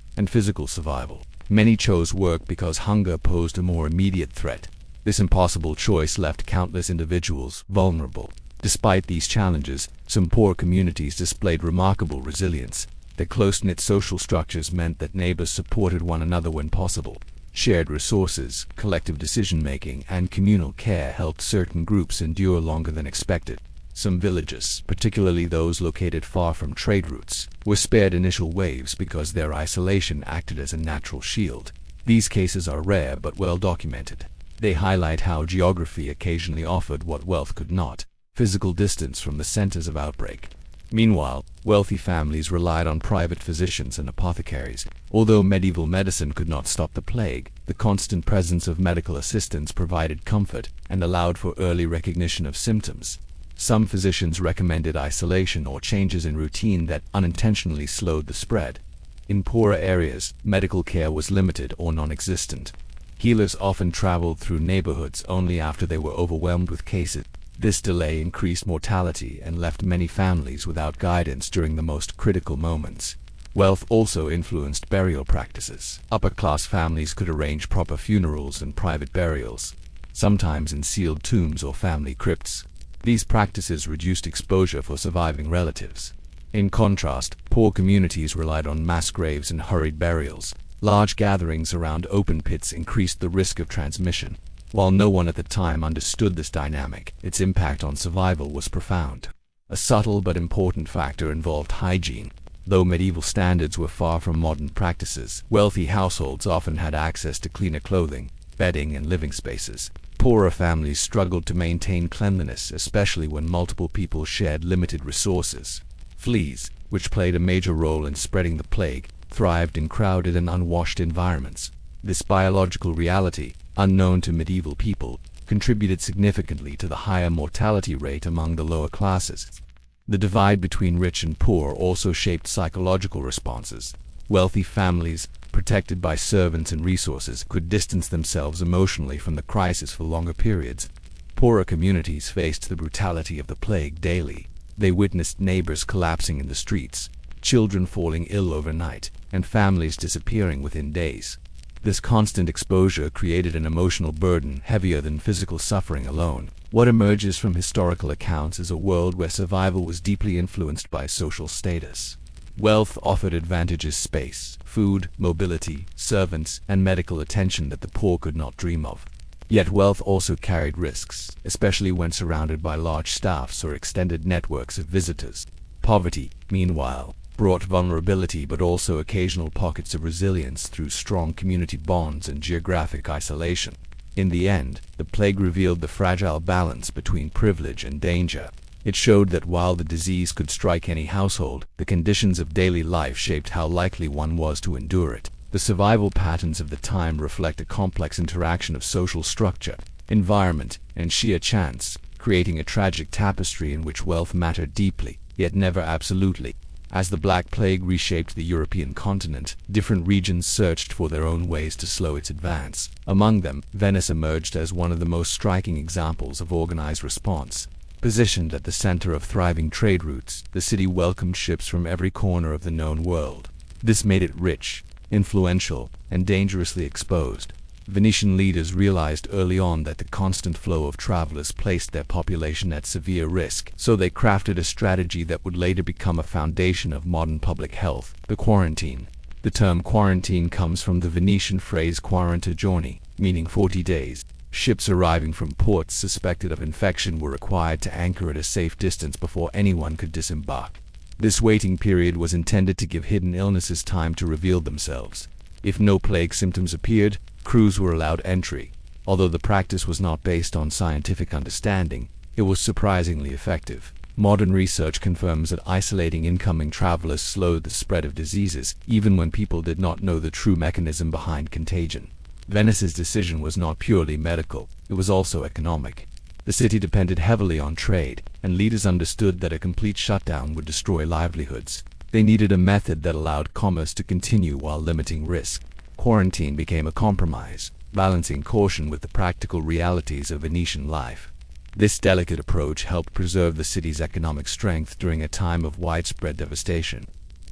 Many chose work because hunger posed a more immediate threat. This impossible choice left countless individuals vulnerable. Despite these challenges, some poor communities displayed remarkable resilience. Their close-knit social structures meant that neighbors supported one another when possible. Shared resources, collective decision-making, and communal care helped certain groups endure longer than expected. Some villages, particularly those located far from trade routes, were spared initial waves because their isolation acted as a natural shield. These cases are rare but well documented. They highlight how geography occasionally offered what wealth could not. physical distance from the centers of outbreak. Meanwhile, wealthy families relied on private physicians and apothecaries. Although medieval medicine could not stop the plague, the constant presence of medical assistants provided comfort and allowed for early recognition of symptoms. Some physicians recommended isolation or changes in routine that unintentionally slowed the spread. In poorer areas, medical care was limited or non-existent. Healers often traveled through neighborhoods only after they were overwhelmed with cases. This delay increased mortality and left many families without guidance during the most critical moments. Wealth also influenced burial practices. Upper-class families could arrange proper funerals and private burials, sometimes in sealed tombs or family crypts. These practices reduced exposure for surviving relatives. In contrast, poor communities relied on mass graves and hurried burials. Large gatherings around open pits increased the risk of transmission. While no one at the time understood this dynamic, its impact on survival was profound. A subtle but important factor involved hygiene. Though medieval standards were far from modern practices, wealthy households often had access to cleaner clothing, bedding, and living spaces. Poorer families struggled to maintain cleanliness, especially when multiple people shared limited resources. Fleas, which played a major role in spreading the plague, thrived in crowded and unwashed environments. This biological reality, unknown to medieval people, contributed significantly to the higher mortality rate among the lower classes. The divide between rich and poor also shaped psychological responses. Wealthy families, protected by servants and resources, could distance themselves emotionally from the crisis for longer periods. Poorer communities faced the brutality of the plague daily. They witnessed neighbors collapsing in the streets, children falling ill overnight, and families disappearing within days. This constant exposure created an emotional burden heavier than physical suffering alone. What emerges from historical accounts is a world where survival was deeply influenced by social status. Wealth offered advantages: space, food, mobility, servants, and medical attention that the poor could not dream of. Yet wealth also carried risks, especially when surrounded by large staffs or extended networks of visitors. Poverty, meanwhile, brought vulnerability but also occasional pockets of resilience through strong community bonds and geographic isolation. In the end, the plague revealed the fragile balance between privilege and danger. It showed that while the disease could strike any household, the conditions of daily life shaped how likely one was to endure it. The survival patterns of the time reflect a complex interaction of social structure, environment, and sheer chance, creating a tragic tapestry in which wealth mattered deeply, yet never absolutely. As the Black Plague reshaped the European continent, different regions searched for their own ways to slow its advance. Among them, Venice emerged as one of the most striking examples of organized response. Positioned at the center of thriving trade routes, the city welcomed ships from every corner of the known world. This made it rich, influential, and dangerously exposed. Venetian leaders realized early on that the constant flow of travelers placed their population at severe risk, so they crafted a strategy that would later become a foundation of modern public health: the quarantine. The term quarantine comes from the Venetian phrase 40 giorni, meaning 40 days. Ships arriving from ports suspected of infection were required to anchor at a safe distance before anyone could disembark. This waiting period was intended to give hidden illnesses time to reveal themselves. If no plague symptoms appeared, crews were allowed entry. Although the practice was not based on scientific understanding, it was surprisingly effective. Modern research confirms that isolating incoming travelers slowed the spread of diseases, even when people did not know the true mechanism behind contagion. Venice's decision was not purely medical, it was also economic. The city depended heavily on trade, and leaders understood that a complete shutdown would destroy livelihoods. They needed a method that allowed commerce to continue while limiting risk. Quarantine became a compromise, balancing caution with the practical realities of Venetian life. This delicate approach helped preserve the city's economic strength during a time of widespread devastation.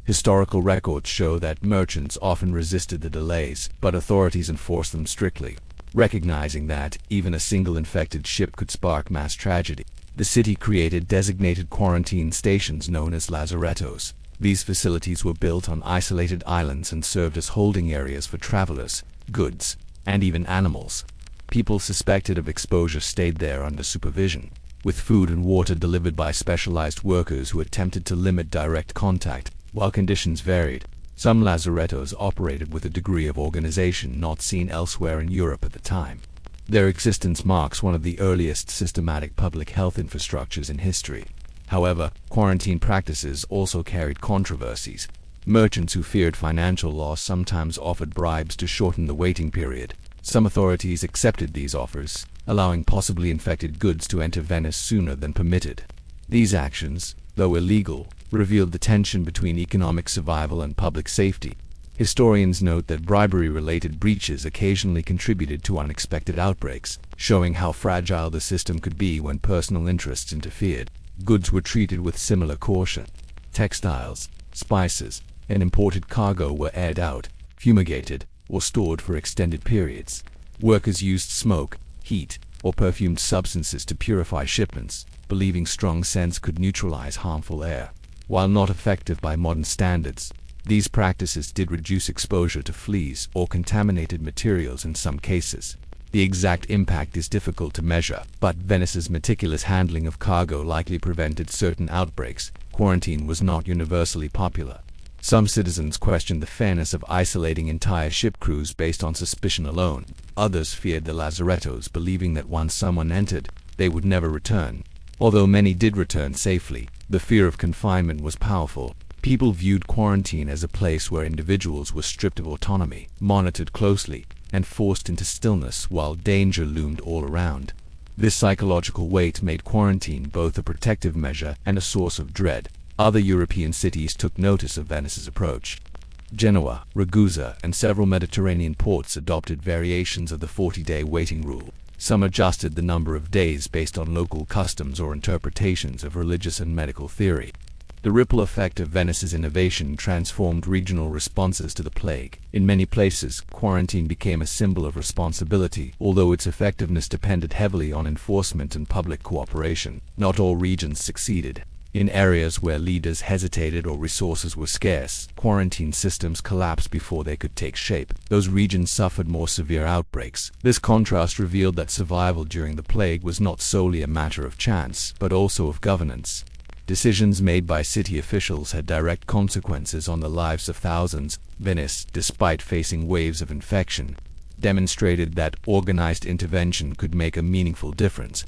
Historical records show that merchants often resisted the delays, but authorities enforced them strictly. Recognizing that even a single infected ship could spark mass tragedy, the city created designated quarantine stations known as lazarettos. These facilities were built on isolated islands and served as holding areas for travelers, goods, and even animals. People suspected of exposure stayed there under supervision, with food and water delivered by specialized workers who attempted to limit direct contact. While conditions varied, some lazarettos operated with a degree of organization not seen elsewhere in Europe at the time. Their existence marks one of the earliest systematic public health infrastructures in history. However, quarantine practices also carried controversies. Merchants who feared financial loss sometimes offered bribes to shorten the waiting period. Some authorities accepted these offers, allowing possibly infected goods to enter Venice sooner than permitted. These actions, though illegal, revealed the tension between economic survival and public safety. Historians note that bribery-related breaches occasionally contributed to unexpected outbreaks, showing how fragile the system could be when personal interests interfered. Goods were treated with similar caution. Textiles, spices, and imported cargo were aired out, fumigated, or stored for extended periods. Workers used smoke, heat, or perfumed substances to purify shipments, believing strong scents could neutralize harmful air. While not effective by modern standards, these practices did reduce exposure to fleas or contaminated materials in some cases. The exact impact is difficult to measure, but Venice's meticulous handling of cargo likely prevented certain outbreaks. Quarantine was not universally popular. Some citizens questioned the fairness of isolating entire ship crews based on suspicion alone. Others feared the lazarettos, believing that once someone entered, they would never return. Although many did return safely, the fear of confinement was powerful. People viewed quarantine as a place where individuals were stripped of autonomy, monitored closely, and forced into stillness while danger loomed all around. This psychological weight made quarantine both a protective measure and a source of dread. Other European cities took notice of Venice's approach. Genoa, Ragusa, and several Mediterranean ports adopted variations of the 40-day waiting rule. Some adjusted the number of days based on local customs or interpretations of religious and medical theory. The ripple effect of Venice's innovation transformed regional responses to the plague. In many places, quarantine became a symbol of responsibility, although its effectiveness depended heavily on enforcement and public cooperation. Not all regions succeeded. In areas where leaders hesitated or resources were scarce, quarantine systems collapsed before they could take shape. Those regions suffered more severe outbreaks. This contrast revealed that survival during the plague was not solely a matter of chance, but also of governance. Decisions made by city officials had direct consequences on the lives of thousands. Venice, despite facing waves of infection, demonstrated that organized intervention could make a meaningful difference.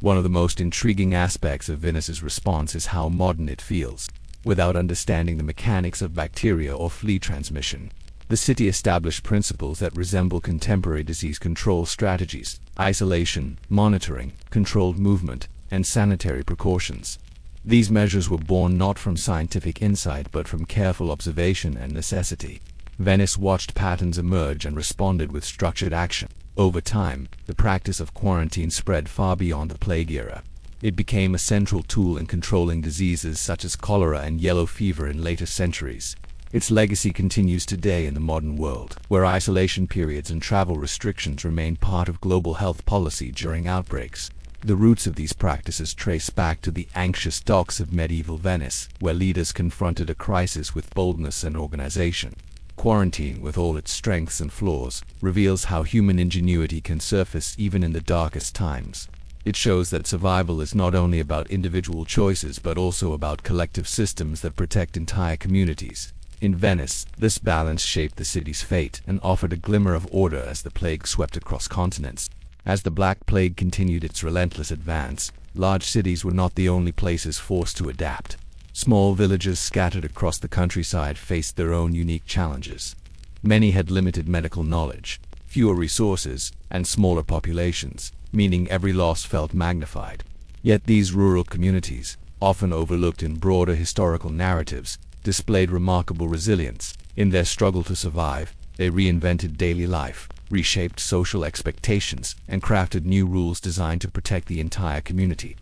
One of the most intriguing aspects of Venice's response is how modern it feels. Without understanding the mechanics of bacteria or flea transmission, the city established principles that resemble contemporary disease control strategies: isolation, monitoring, controlled movement, and sanitary precautions. These measures were born not from scientific insight but from careful observation and necessity. Venice watched patterns emerge and responded with structured action. Over time, the practice of quarantine spread far beyond the plague era. It became a central tool in controlling diseases such as cholera and yellow fever in later centuries. Its legacy continues today in the modern world, where isolation periods and travel restrictions remain part of global health policy during outbreaks. The roots of these practices trace back to the anxious docks of medieval Venice, where leaders confronted a crisis with boldness and organization. Quarantine, with all its strengths and flaws, reveals how human ingenuity can surface even in the darkest times. It shows that survival is not only about individual choices but also about collective systems that protect entire communities. In Venice, this balance shaped the city's fate and offered a glimmer of order as the plague swept across continents. As the Black Plague continued its relentless advance, large cities were not the only places forced to adapt. Small villages scattered across the countryside faced their own unique challenges. Many had limited medical knowledge, fewer resources, and smaller populations, meaning every loss felt magnified. Yet these rural communities, often overlooked in broader historical narratives, displayed remarkable resilience. In their struggle to survive, they reinvented daily life, reshaped social expectations, and crafted new rules designed to protect the entire community.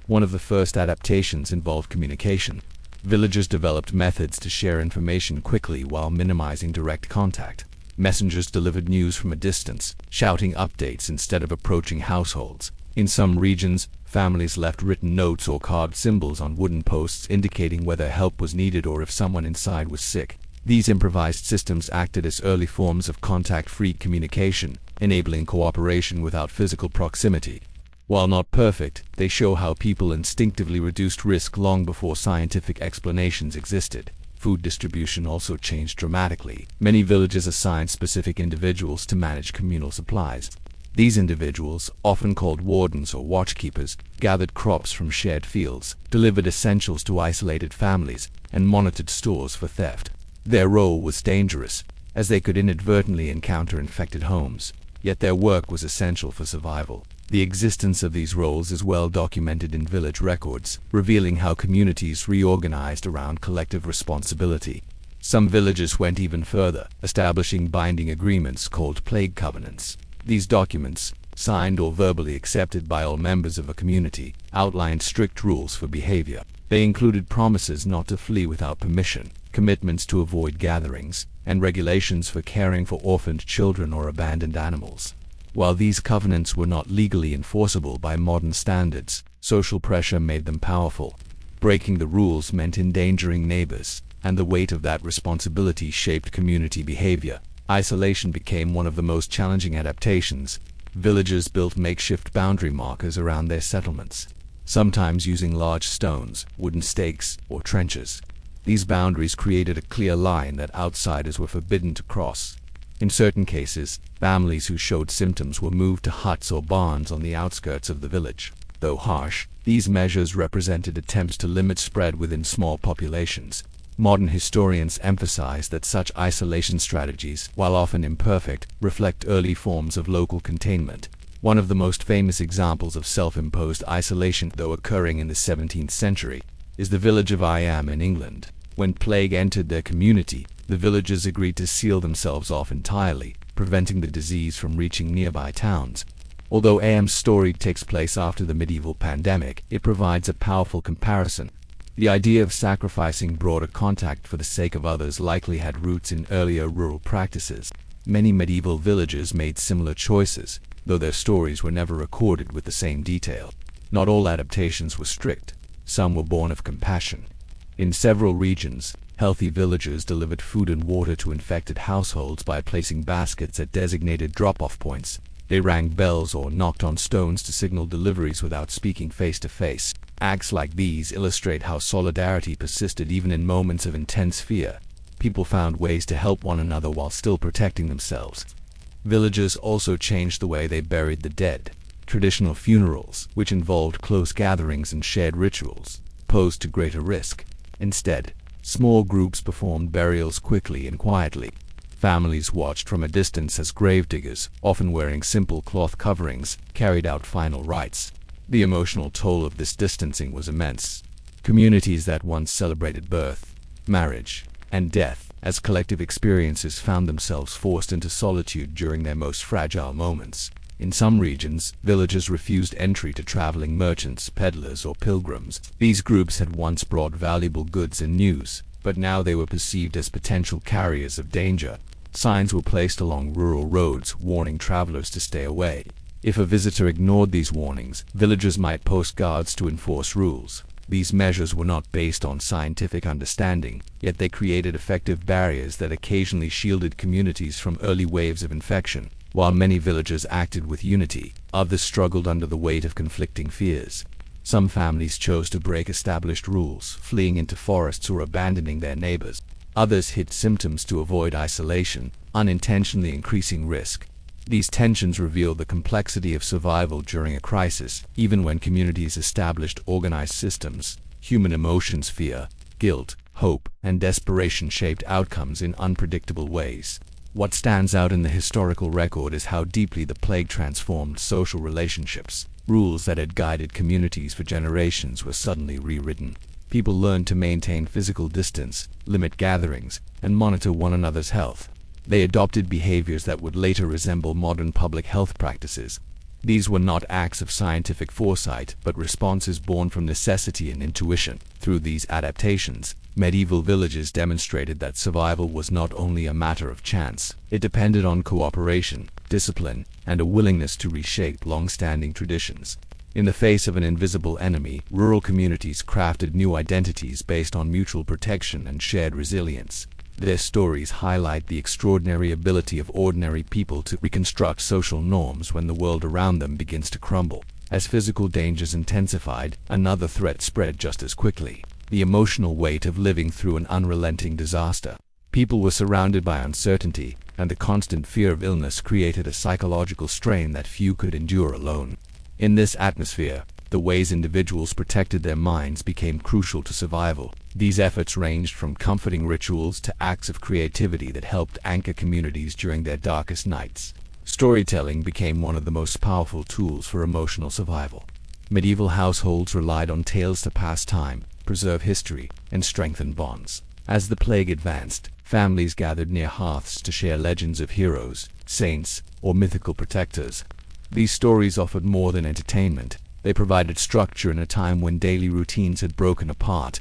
One of the first adaptations involved communication. Villagers developed methods to share information quickly while minimizing direct contact. Messengers delivered news from a distance, shouting updates instead of approaching households. In some regions, families left written notes or carved symbols on wooden posts indicating whether help was needed or if someone inside was sick. These improvised systems acted as early forms of contact-free communication, enabling cooperation without physical proximity. While not perfect, they show how people instinctively reduced risk long before scientific explanations existed. Food distribution also changed dramatically. Many villages assigned specific individuals to manage communal supplies. These individuals, often called wardens or watchkeepers, gathered crops from shared fields, delivered essentials to isolated families, and monitored stores for theft. Their role was dangerous, as they could inadvertently encounter infected homes, yet their work was essential for survival. The existence of these roles is well documented in village records, revealing how communities reorganized around collective responsibility. Some villages went even further, establishing binding agreements called plague covenants. These documents, signed or verbally accepted by all members of a community, outlined strict rules for behavior. They included promises not to flee without permission, commitments to avoid gatherings, and regulations for caring for orphaned children or abandoned animals. While these covenants were not legally enforceable by modern standards, social pressure made them powerful. Breaking the rules meant endangering neighbors, and the weight of that responsibility shaped community behavior. Isolation became one of the most challenging adaptations. Villagers built makeshift boundary markers around their settlements, sometimes using large stones, wooden stakes, or trenches. These boundaries created a clear line that outsiders were forbidden to cross. In certain cases, families who showed symptoms were moved to huts or barns on the outskirts of the village. Though harsh, these measures represented attempts to limit spread within small populations. Modern historians emphasize that such isolation strategies, while often imperfect, reflect early forms of local containment. One of the most famous examples of self-imposed isolation, though occurring in the 17th century, is the village of Iam in England. When plague entered their community, the villagers agreed to seal themselves off entirely, preventing the disease from reaching nearby towns. Although Iam's story takes place after the medieval pandemic, it provides a powerful comparison. The idea of sacrificing broader contact for the sake of others likely had roots in earlier rural practices. Many medieval villagers made similar choices, though their stories were never recorded with the same detail. Not all adaptations were strict. Some were born of compassion. In several regions, healthy villagers delivered food and water to infected households by placing baskets at designated drop-off points. They rang bells or knocked on stones to signal deliveries without speaking face to face. Acts like these illustrate how solidarity persisted even in moments of intense fear. People found ways to help one another while still protecting themselves. Villagers also changed the way they buried the dead. Traditional funerals, which involved close gatherings and shared rituals, posed to greater risk. Instead, small groups performed burials quickly and quietly. Families watched from a distance as gravediggers, often wearing simple cloth coverings, carried out final rites. The emotional toll of this distancing was immense. Communities that once celebrated birth, marriage, and death as collective experiences found themselves forced into solitude during their most fragile moments. In some regions, villagers refused entry to traveling merchants, peddlers, or pilgrims. These groups had once brought valuable goods and news, but now they were perceived as potential carriers of danger. Signs were placed along rural roads, warning travelers to stay away. If a visitor ignored these warnings, villagers might post guards to enforce rules. These measures were not based on scientific understanding, yet they created effective barriers that occasionally shielded communities from early waves of infection. While many villagers acted with unity, others struggled under the weight of conflicting fears. Some families chose to break established rules, fleeing into forests or abandoning their neighbors. Others hid symptoms to avoid isolation, unintentionally increasing risk. These tensions reveal the complexity of survival during a crisis. Even when communities established organized systems, human emotions, fear, guilt, hope, and desperation shaped outcomes in unpredictable ways. What stands out in the historical record is how deeply the plague transformed social relationships. Rules that had guided communities for generations were suddenly rewritten. People learned to maintain physical distance, limit gatherings, and monitor one another's health. They adopted behaviors that would later resemble modern public health practices. These were not acts of scientific foresight, but responses born from necessity and intuition. Through these adaptations, medieval villages demonstrated that survival was not only a matter of chance. It depended on cooperation, discipline, and a willingness to reshape long-standing traditions. In the face of an invisible enemy, rural communities crafted new identities based on mutual protection and shared resilience. Their stories highlight the extraordinary ability of ordinary people to reconstruct social norms when the world around them begins to crumble. As physical dangers intensified, another threat spread just as quickly: the emotional weight of living through an unrelenting disaster. People were surrounded by uncertainty, and the constant fear of illness created a psychological strain that few could endure alone. In this atmosphere, the ways individuals protected their minds became crucial to survival. These efforts ranged from comforting rituals to acts of creativity that helped anchor communities during their darkest nights. Storytelling became one of the most powerful tools for emotional survival. Medieval households relied on tales to pass time, preserve history, and strengthen bonds. As the plague advanced, families gathered near hearths to share legends of heroes, saints, or mythical protectors. These stories offered more than entertainment. They provided structure in a time when daily routines had broken apart.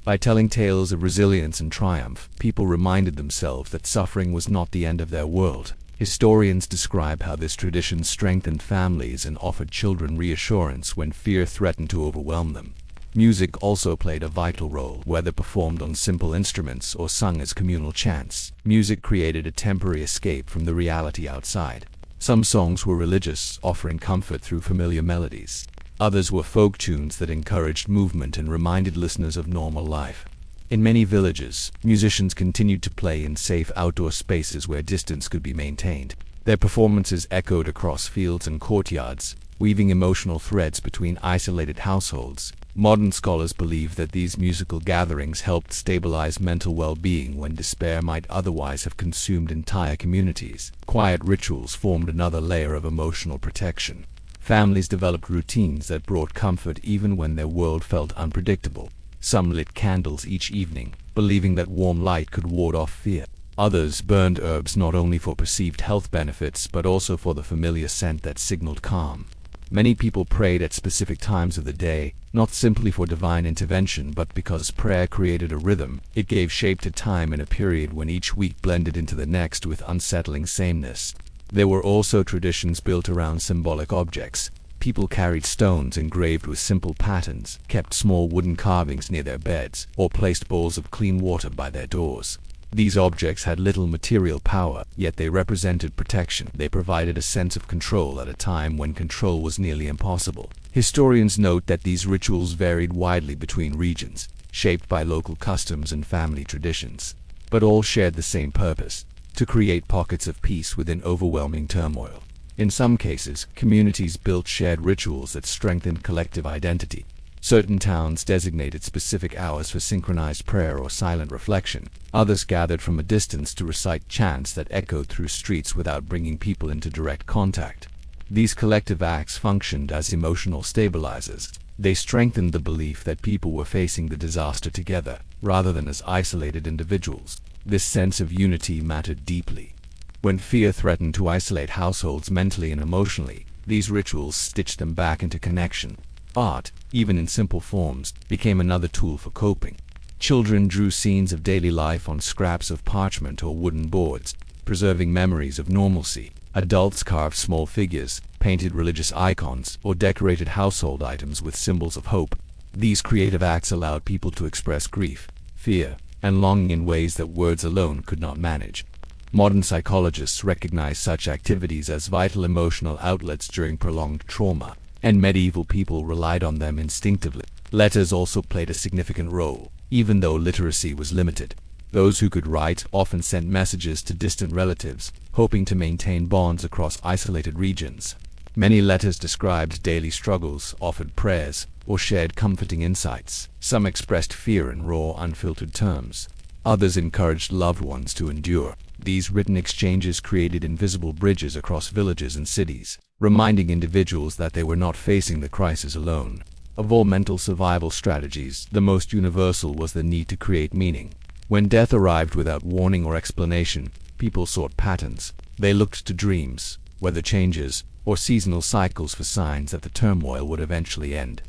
By telling tales of resilience and triumph, people reminded themselves that suffering was not the end of their world. Historians describe how this tradition strengthened families and offered children reassurance when fear threatened to overwhelm them. Music also played a vital role, whether performed on simple instruments or sung as communal chants. Music created a temporary escape from the reality outside. Some songs were religious, offering comfort through familiar melodies. Others were folk tunes that encouraged movement and reminded listeners of normal life. In many villages, musicians continued to play in safe outdoor spaces where distance could be maintained. Their performances echoed across fields and courtyards, weaving emotional threads between isolated households. Modern scholars believe that these musical gatherings helped stabilize mental well-being when despair might otherwise have consumed entire communities. Quiet rituals formed another layer of emotional protection. Families developed routines that brought comfort even when their world felt unpredictable. Some lit candles each evening, believing that warm light could ward off fear. Others burned herbs not only for perceived health benefits but also for the familiar scent that signaled calm. Many people prayed at specific times of the day, not simply for divine intervention but because prayer created a rhythm. It gave shape to time in a period when each week blended into the next with unsettling sameness. There were also traditions built around symbolic objects. People carried stones engraved with simple patterns, kept small wooden carvings near their beds, or placed bowls of clean water by their doors. These objects had little material power, yet they represented protection. They provided a sense of control at a time when control was nearly impossible. Historians note that these rituals varied widely between regions, shaped by local customs and family traditions, but all shared the same purpose: to create pockets of peace within overwhelming turmoil. In some cases, communities built shared rituals that strengthened collective identity. Certain towns designated specific hours for synchronized prayer or silent reflection. Others gathered from a distance to recite chants that echoed through streets without bringing people into direct contact. These collective acts functioned as emotional stabilizers. They strengthened the belief that people were facing the disaster together, rather than as isolated individuals. This sense of unity mattered deeply. When fear threatened to isolate households mentally and emotionally, these rituals stitched them back into connection. Art, even in simple forms, became another tool for coping. Children drew scenes of daily life on scraps of parchment or wooden boards, preserving memories of normalcy. Adults carved small figures, painted religious icons, or decorated household items with symbols of hope. These creative acts allowed people to express grief, fear, and longing in ways that words alone could not manage. Modern psychologists recognize such activities as vital emotional outlets during prolonged trauma, and medieval people relied on them instinctively. Letters also played a significant role, even though literacy was limited. Those who could write often sent messages to distant relatives, hoping to maintain bonds across isolated regions. Many letters described daily struggles, offered prayers, or shared comforting insights. Some expressed fear in raw, unfiltered terms. Others encouraged loved ones to endure. These written exchanges created invisible bridges across villages and cities, reminding individuals that they were not facing the crisis alone. Of all mental survival strategies, the most universal was the need to create meaning. When death arrived without warning or explanation, people sought patterns. They looked to dreams, weather changes, or seasonal cycles for signs that the turmoil would eventually end.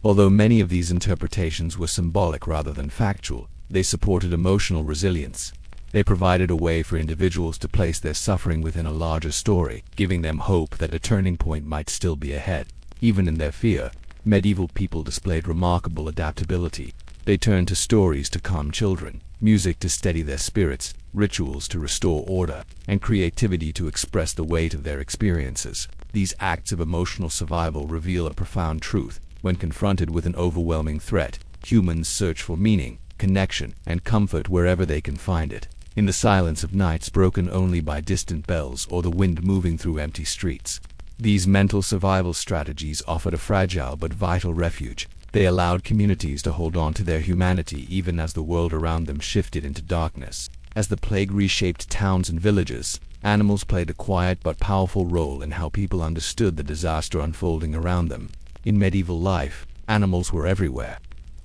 Although many of these interpretations were symbolic rather than factual, they supported emotional resilience. They provided a way for individuals to place their suffering within a larger story, giving them hope that a turning point might still be ahead. Even in their fear, medieval people displayed remarkable adaptability. They turned to stories to calm children, music to steady their spirits, rituals to restore order, and creativity to express the weight of their experiences. These acts of emotional survival reveal a profound truth. When confronted with an overwhelming threat, humans search for meaning, connection, and comfort wherever they can find it. in the silence of nights broken only by distant bells or the wind moving through empty streets. These mental survival strategies offered a fragile but vital refuge. They allowed communities to hold on to their humanity even as the world around them shifted into darkness. As the plague reshaped towns and villages, animals played a quiet but powerful role in how people understood the disaster unfolding around them. In medieval life, animals were everywhere.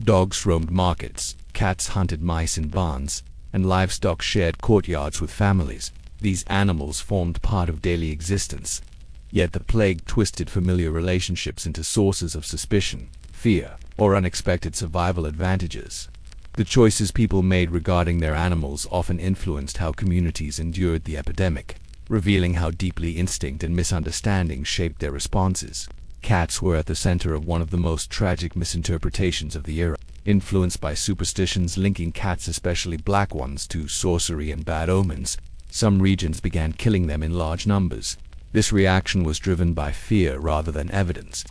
Dogs roamed markets, cats hunted mice in barns, and livestock shared courtyards with families. These animals formed part of daily existence. Yet the plague twisted familiar relationships into sources of suspicion, fear, or unexpected survival advantages. The choices people made regarding their animals often influenced how communities endured the epidemic, revealing how deeply instinct and misunderstanding shaped their responses. Cats were at the center of one of the most tragic misinterpretations of the era, influenced by superstitions linking cats, especially black ones, to sorcery and bad omens. Some regions began killing them in large numbers. This reaction was driven by fear rather than evidence.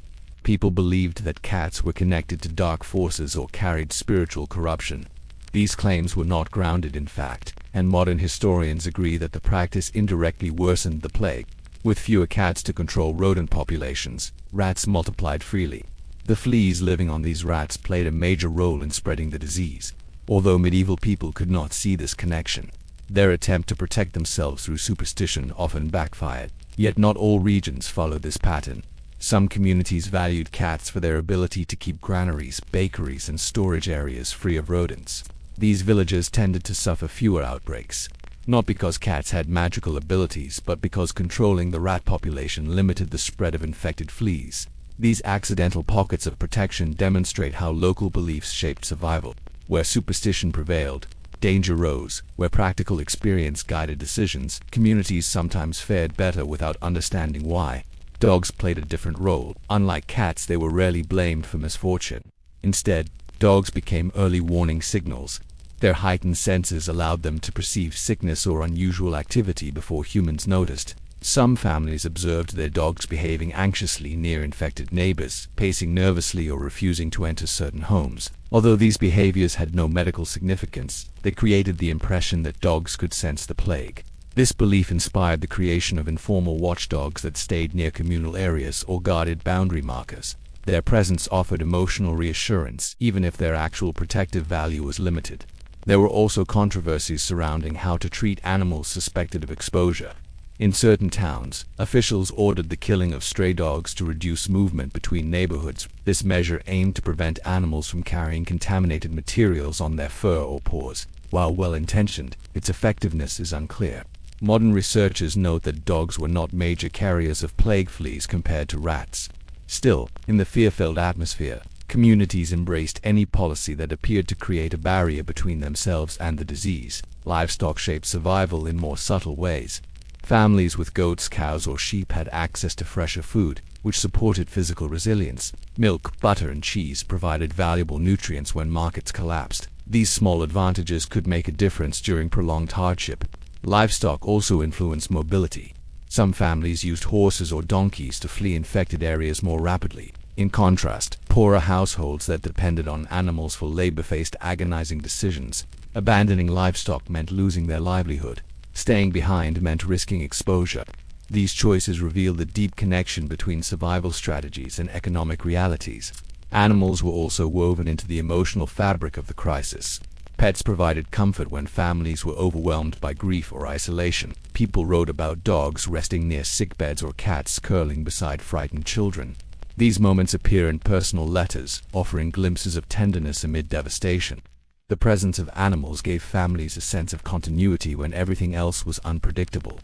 People believed that cats were connected to dark forces or carried spiritual corruption. These claims were not grounded in fact, and modern historians agree that the practice indirectly worsened the plague. With fewer cats to control rodent populations, rats multiplied freely. The fleas living on these rats played a major role in spreading the disease. Although medieval people could not see this connection, their attempt to protect themselves through superstition often backfired. Yet not all regions followed this pattern. Some communities valued cats for their ability to keep granaries, bakeries, and storage areas free of rodents. These villages tended to suffer fewer outbreaks, not because cats had magical abilities, but because controlling the rat population limited the spread of infected fleas. These accidental pockets of protection demonstrate how local beliefs shaped survival. Where superstition prevailed, danger rose. Where practical experience guided decisions, communities sometimes fared better without understanding why. Dogs played a different role. Unlike cats, they were rarely blamed for misfortune. Instead, dogs became early warning signals. Their heightened senses allowed them to perceive sickness or unusual activity before humans noticed. Some families observed their dogs behaving anxiously near infected neighbors, pacing nervously or refusing to enter certain homes. Although these behaviors had no medical significance, they created the impression that dogs could sense the plague. This belief inspired the creation of informal watchdogs that stayed near communal areas or guarded boundary markers. Their presence offered emotional reassurance, even if their actual protective value was limited. There were also controversies surrounding how to treat animals suspected of exposure. In certain towns, officials ordered the killing of stray dogs to reduce movement between neighborhoods. This measure aimed to prevent animals from carrying contaminated materials on their fur or paws. While well-intentioned, its effectiveness is unclear. Modern researchers note that dogs were not major carriers of plague fleas compared to rats. Still, in the fear-filled atmosphere, communities embraced any policy that appeared to create a barrier between themselves and the disease. Livestock shaped survival in more subtle ways. Families with goats, cows, or sheep had access to fresher food, which supported physical resilience. Milk, butter, and cheese provided valuable nutrients when markets collapsed. These small advantages could make a difference during prolonged hardship. Livestock also influenced mobility. Some families used horses or donkeys to flee infected areas more rapidly. In contrast, poorer households that depended on animals for labor faced agonizing decisions. Abandoning livestock meant losing their livelihood. Staying behind meant risking exposure. These choices reveal the deep connection between survival strategies and economic realities. Animals were also woven into the emotional fabric of the crisis. Pets provided comfort when families were overwhelmed by grief or isolation. People wrote about dogs resting near sickbeds or cats curling beside frightened children. These moments appear in personal letters, offering glimpses of tenderness amid devastation. The presence of animals gave families a sense of continuity when everything else was unpredictable.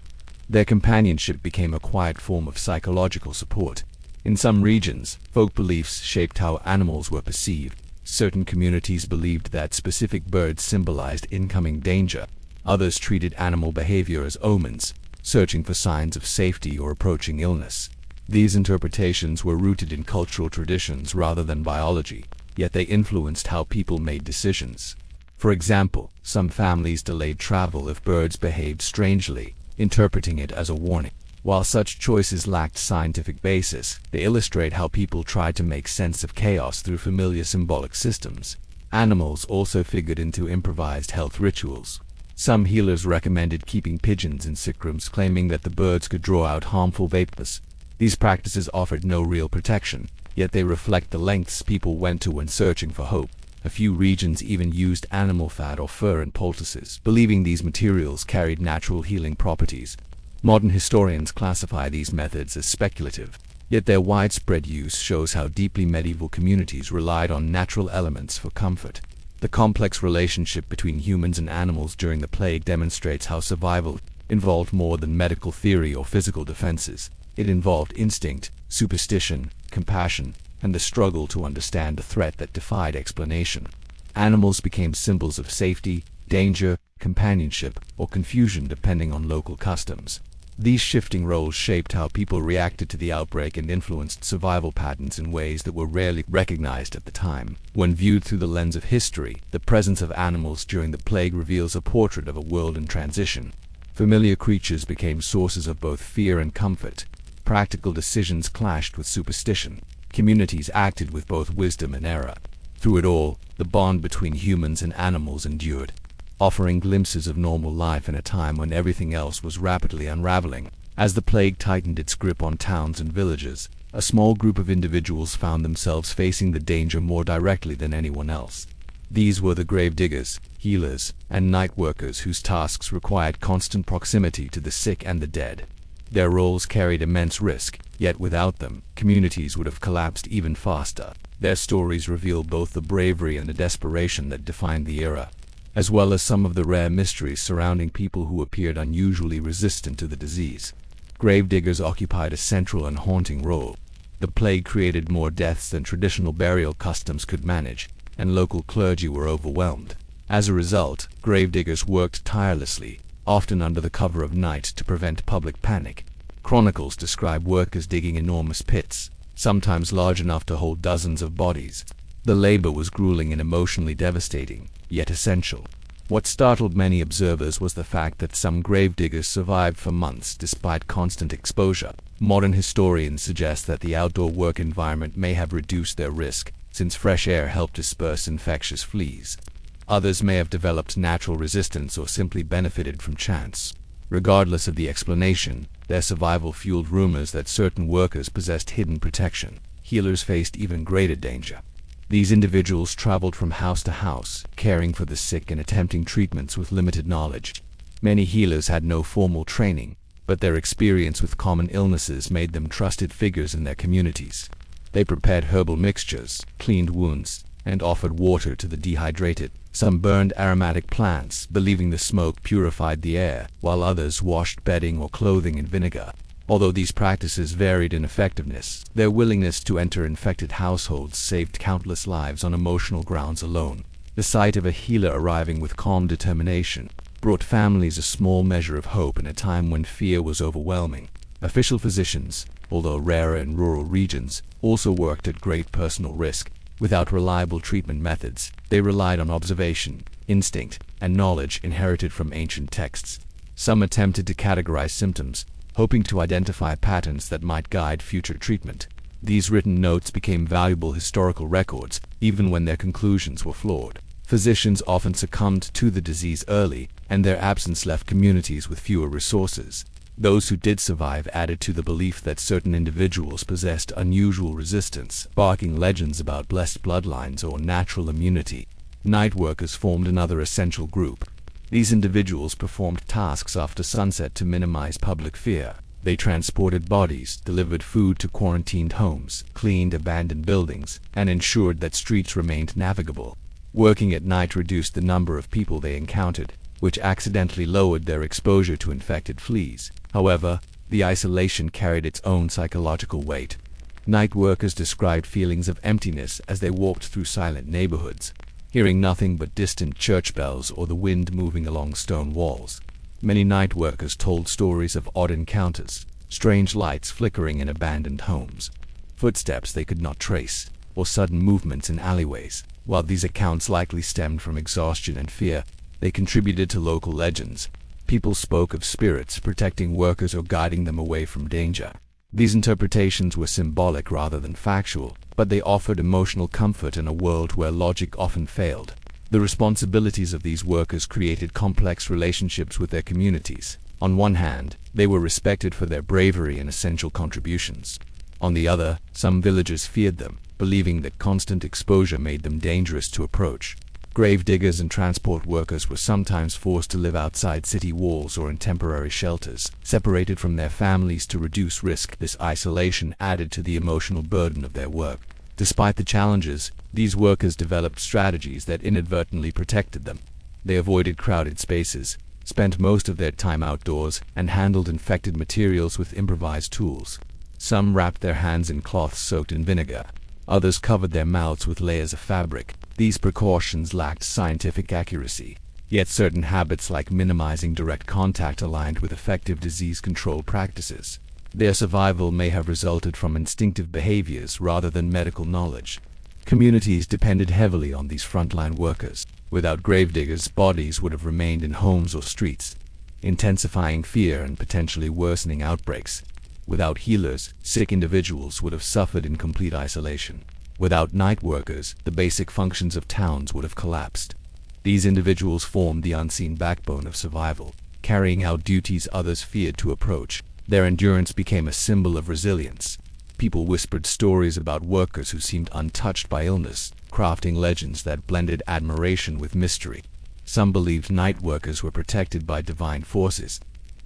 Their companionship became a quiet form of psychological support. In some regions, folk beliefs shaped how animals were perceived. Certain communities believed that specific birds symbolized incoming danger. Others treated animal behavior as omens, searching for signs of safety or approaching illness. These interpretations were rooted in cultural traditions rather than biology, yet they influenced how people made decisions. For example, some families delayed travel if birds behaved strangely, interpreting it as a warning. While such choices lacked scientific basis, they illustrate how people tried to make sense of chaos through familiar symbolic systems. Animals also figured into improvised health rituals. Some healers recommended keeping pigeons in sick rooms, claiming that the birds could draw out harmful vapors. These practices offered no real protection, yet they reflect the lengths people went to when searching for hope. A few regions even used animal fat or fur in poultices, believing these materials carried natural healing properties. Modern historians classify these methods as speculative, yet their widespread use shows how deeply medieval communities relied on natural elements for comfort. The complex relationship between humans and animals during the plague demonstrates how survival involved more than medical theory or physical defenses. It involved instinct, superstition, compassion, and the struggle to understand a threat that defied explanation. Animals became symbols of safety, danger, companionship, or confusion depending on local customs. These shifting roles shaped how people reacted to the outbreak and influenced survival patterns in ways that were rarely recognized at the time. When viewed through the lens of history, the presence of animals during the plague reveals a portrait of a world in transition. Familiar creatures became sources of both fear and comfort. Practical decisions clashed with superstition. Communities acted with both wisdom and error. Through it all, the bond between humans and animals endured, offering glimpses of normal life in a time when everything else was rapidly unraveling. As the plague tightened its grip on towns and villages, a small group of individuals found themselves facing the danger more directly than anyone else. These were the grave diggers, healers, and night workers whose tasks required constant proximity to the sick and the dead. Their roles carried immense risk, yet without them, communities would have collapsed even faster. Their stories reveal both the bravery and the desperation that defined the era, as well as some of the rare mysteries surrounding people who appeared unusually resistant to the disease. Gravediggers occupied a central and haunting role. The plague created more deaths than traditional burial customs could manage, and local clergy were overwhelmed. As a result, gravediggers worked tirelessly, often under the cover of night, to prevent public panic. Chronicles describe workers digging enormous pits, sometimes large enough to hold dozens of bodies. The labor was grueling and emotionally devastating, yet essential. What startled many observers was the fact that some gravediggers survived for months despite constant exposure. Modern historians suggest that the outdoor work environment may have reduced their risk, since fresh air helped disperse infectious fleas. Others may have developed natural resistance or simply benefited from chance. Regardless of the explanation, their survival fueled rumors that certain workers possessed hidden protection. Healers faced even greater danger. These individuals traveled from house to house, caring for the sick and attempting treatments with limited knowledge. Many healers had no formal training, but their experience with common illnesses made them trusted figures in their communities. They prepared herbal mixtures, cleaned wounds, and offered water to the dehydrated. Some burned aromatic plants, believing the smoke purified the air, while others washed bedding or clothing in vinegar. Although these practices varied in effectiveness, their willingness to enter infected households saved countless lives on emotional grounds alone. The sight of a healer arriving with calm determination brought families a small measure of hope in a time when fear was overwhelming. Official physicians, although rarer in rural regions, also worked at great personal risk. Without reliable treatment methods, they relied on observation, instinct, and knowledge inherited from ancient texts. Some attempted to categorize symptoms, hoping to identify patterns that might guide future treatment. These written notes became valuable historical records, even when their conclusions were flawed. Physicians often succumbed to the disease early, and their absence left communities with fewer resources. Those who did survive added to the belief that certain individuals possessed unusual resistance, sparking legends about blessed bloodlines or natural immunity. Night workers formed another essential group. These individuals performed tasks after sunset to minimize public fear. They transported bodies, delivered food to quarantined homes, cleaned abandoned buildings, and ensured that streets remained navigable. Working at night reduced the number of people they encountered, which accidentally lowered their exposure to infected fleas. However, the isolation carried its own psychological weight. Night workers described feelings of emptiness as they walked through silent neighborhoods, hearing nothing but distant church bells or the wind moving along stone walls. Many night workers told stories of odd encounters, strange lights flickering in abandoned homes, footsteps they could not trace, or sudden movements in alleyways. While these accounts likely stemmed from exhaustion and fear, they contributed to local legends. People spoke of spirits protecting workers or guiding them away from danger. These interpretations were symbolic rather than factual, but they offered emotional comfort in a world where logic often failed. The responsibilities of these workers created complex relationships with their communities. On one hand, they were respected for their bravery and essential contributions. On the other, some villagers feared them, believing that constant exposure made them dangerous to approach. Grave diggers and transport workers were sometimes forced to live outside city walls or in temporary shelters, separated from their families to reduce risk. This isolation added to the emotional burden of their work. Despite the challenges, these workers developed strategies that inadvertently protected them. They avoided crowded spaces, spent most of their time outdoors, and handled infected materials with improvised tools. Some wrapped their hands in cloths soaked in vinegar. Others covered their mouths with layers of fabric. These precautions lacked scientific accuracy, yet certain habits like minimizing direct contact aligned with effective disease control practices. Their survival may have resulted from instinctive behaviors rather than medical knowledge. Communities depended heavily on these frontline workers. Without gravediggers, bodies would have remained in homes or streets, intensifying fear and potentially worsening outbreaks. Without healers, sick individuals would have suffered in complete isolation. Without night workers, the basic functions of towns would have collapsed. These individuals formed the unseen backbone of survival, carrying out duties others feared to approach. Their endurance became a symbol of resilience. People whispered stories about workers who seemed untouched by illness, crafting legends that blended admiration with mystery. Some believed night workers were protected by divine forces.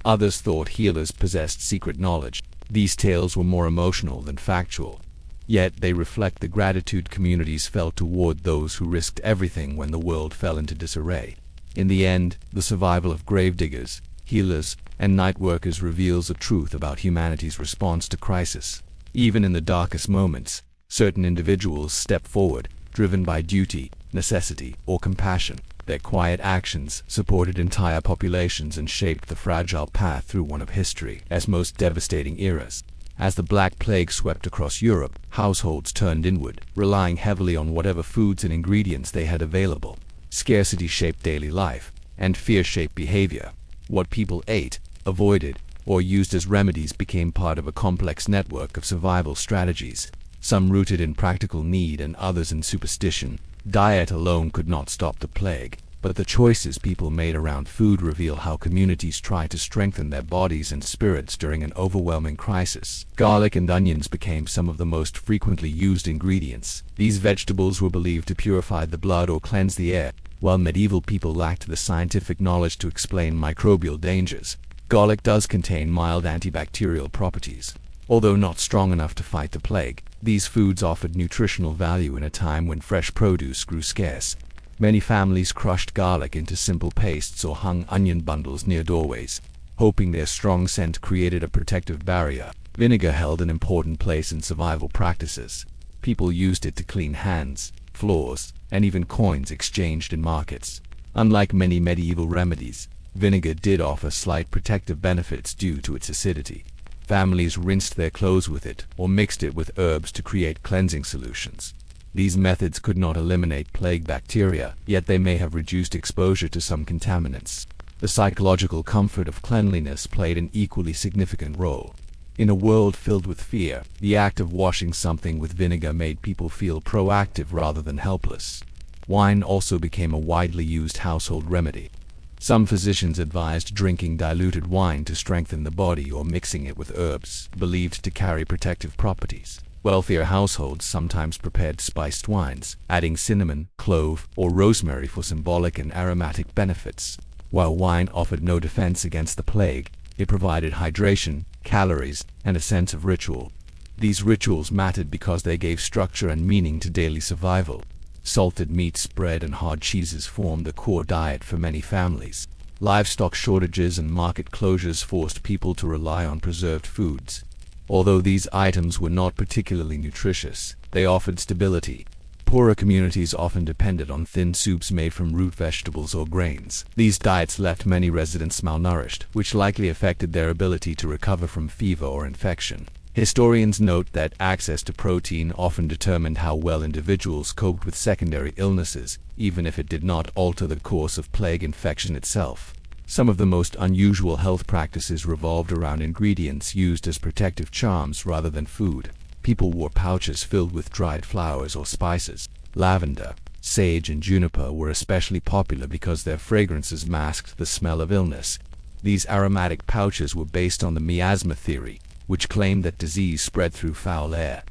Others thought healers possessed secret knowledge. These tales were more emotional than factual. Yet they reflect the gratitude communities felt toward those who risked everything when the world fell into disarray. In the end, the survival of gravediggers, healers, and night workers reveals a truth about humanity's response to crisis. Even in the darkest moments, certain individuals step forward, driven by duty, necessity, or compassion. Their quiet actions supported entire populations and shaped the fragile path through one of history's most devastating eras. As the Black Plague swept across Europe, households turned inward, relying heavily on whatever foods and ingredients they had available. Scarcity shaped daily life, and fear shaped behavior. What people ate, avoided, or used as remedies became part of a complex network of survival strategies, some rooted in practical need and others in superstition. Diet alone could not stop the plague, but the choices people made around food reveal how communities tried to strengthen their bodies and spirits during an overwhelming crisis. Garlic and onions became some of the most frequently used ingredients. These vegetables were believed to purify the blood or cleanse the air. While medieval people lacked the scientific knowledge to explain microbial dangers, garlic does contain mild antibacterial properties. Although not strong enough to fight the plague, these foods offered nutritional value in a time when fresh produce grew scarce. Many families crushed garlic into simple pastes or hung onion bundles near doorways, hoping their strong scent created a protective barrier. Vinegar held an important place in survival practices. People used it to clean hands, floors, and even coins exchanged in markets. Unlike many medieval remedies, vinegar did offer slight protective benefits due to its acidity. Families rinsed their clothes with it or mixed it with herbs to create cleansing solutions. These methods could not eliminate plague bacteria, yet they may have reduced exposure to some contaminants. The psychological comfort of cleanliness played an equally significant role. In a world filled with fear, the act of washing something with vinegar made people feel proactive rather than helpless. Wine also became a widely used household remedy. Some physicians advised drinking diluted wine to strengthen the body or mixing it with herbs, believed to carry protective properties. Wealthier households sometimes prepared spiced wines, adding cinnamon, clove, or rosemary for symbolic and aromatic benefits. While wine offered no defense against the plague, it provided hydration, calories, and a sense of ritual. These rituals mattered because they gave structure and meaning to daily survival. Salted meats, bread, and hard cheeses formed the core diet for many families. Livestock shortages and market closures forced people to rely on preserved foods. Although these items were not particularly nutritious, they offered stability. Poorer communities often depended on thin soups made from root vegetables or grains. These diets left many residents malnourished, which likely affected their ability to recover from fever or infection. Historians note that access to protein often determined how well individuals coped with secondary illnesses, even if it did not alter the course of plague infection itself. Some of the most unusual health practices revolved around ingredients used as protective charms rather than food. People wore pouches filled with dried flowers or spices. Lavender, Sage and juniper were especially popular because their fragrances masked the smell of illness. These aromatic pouches were based on the miasma theory, which claimed that disease spread through foul air.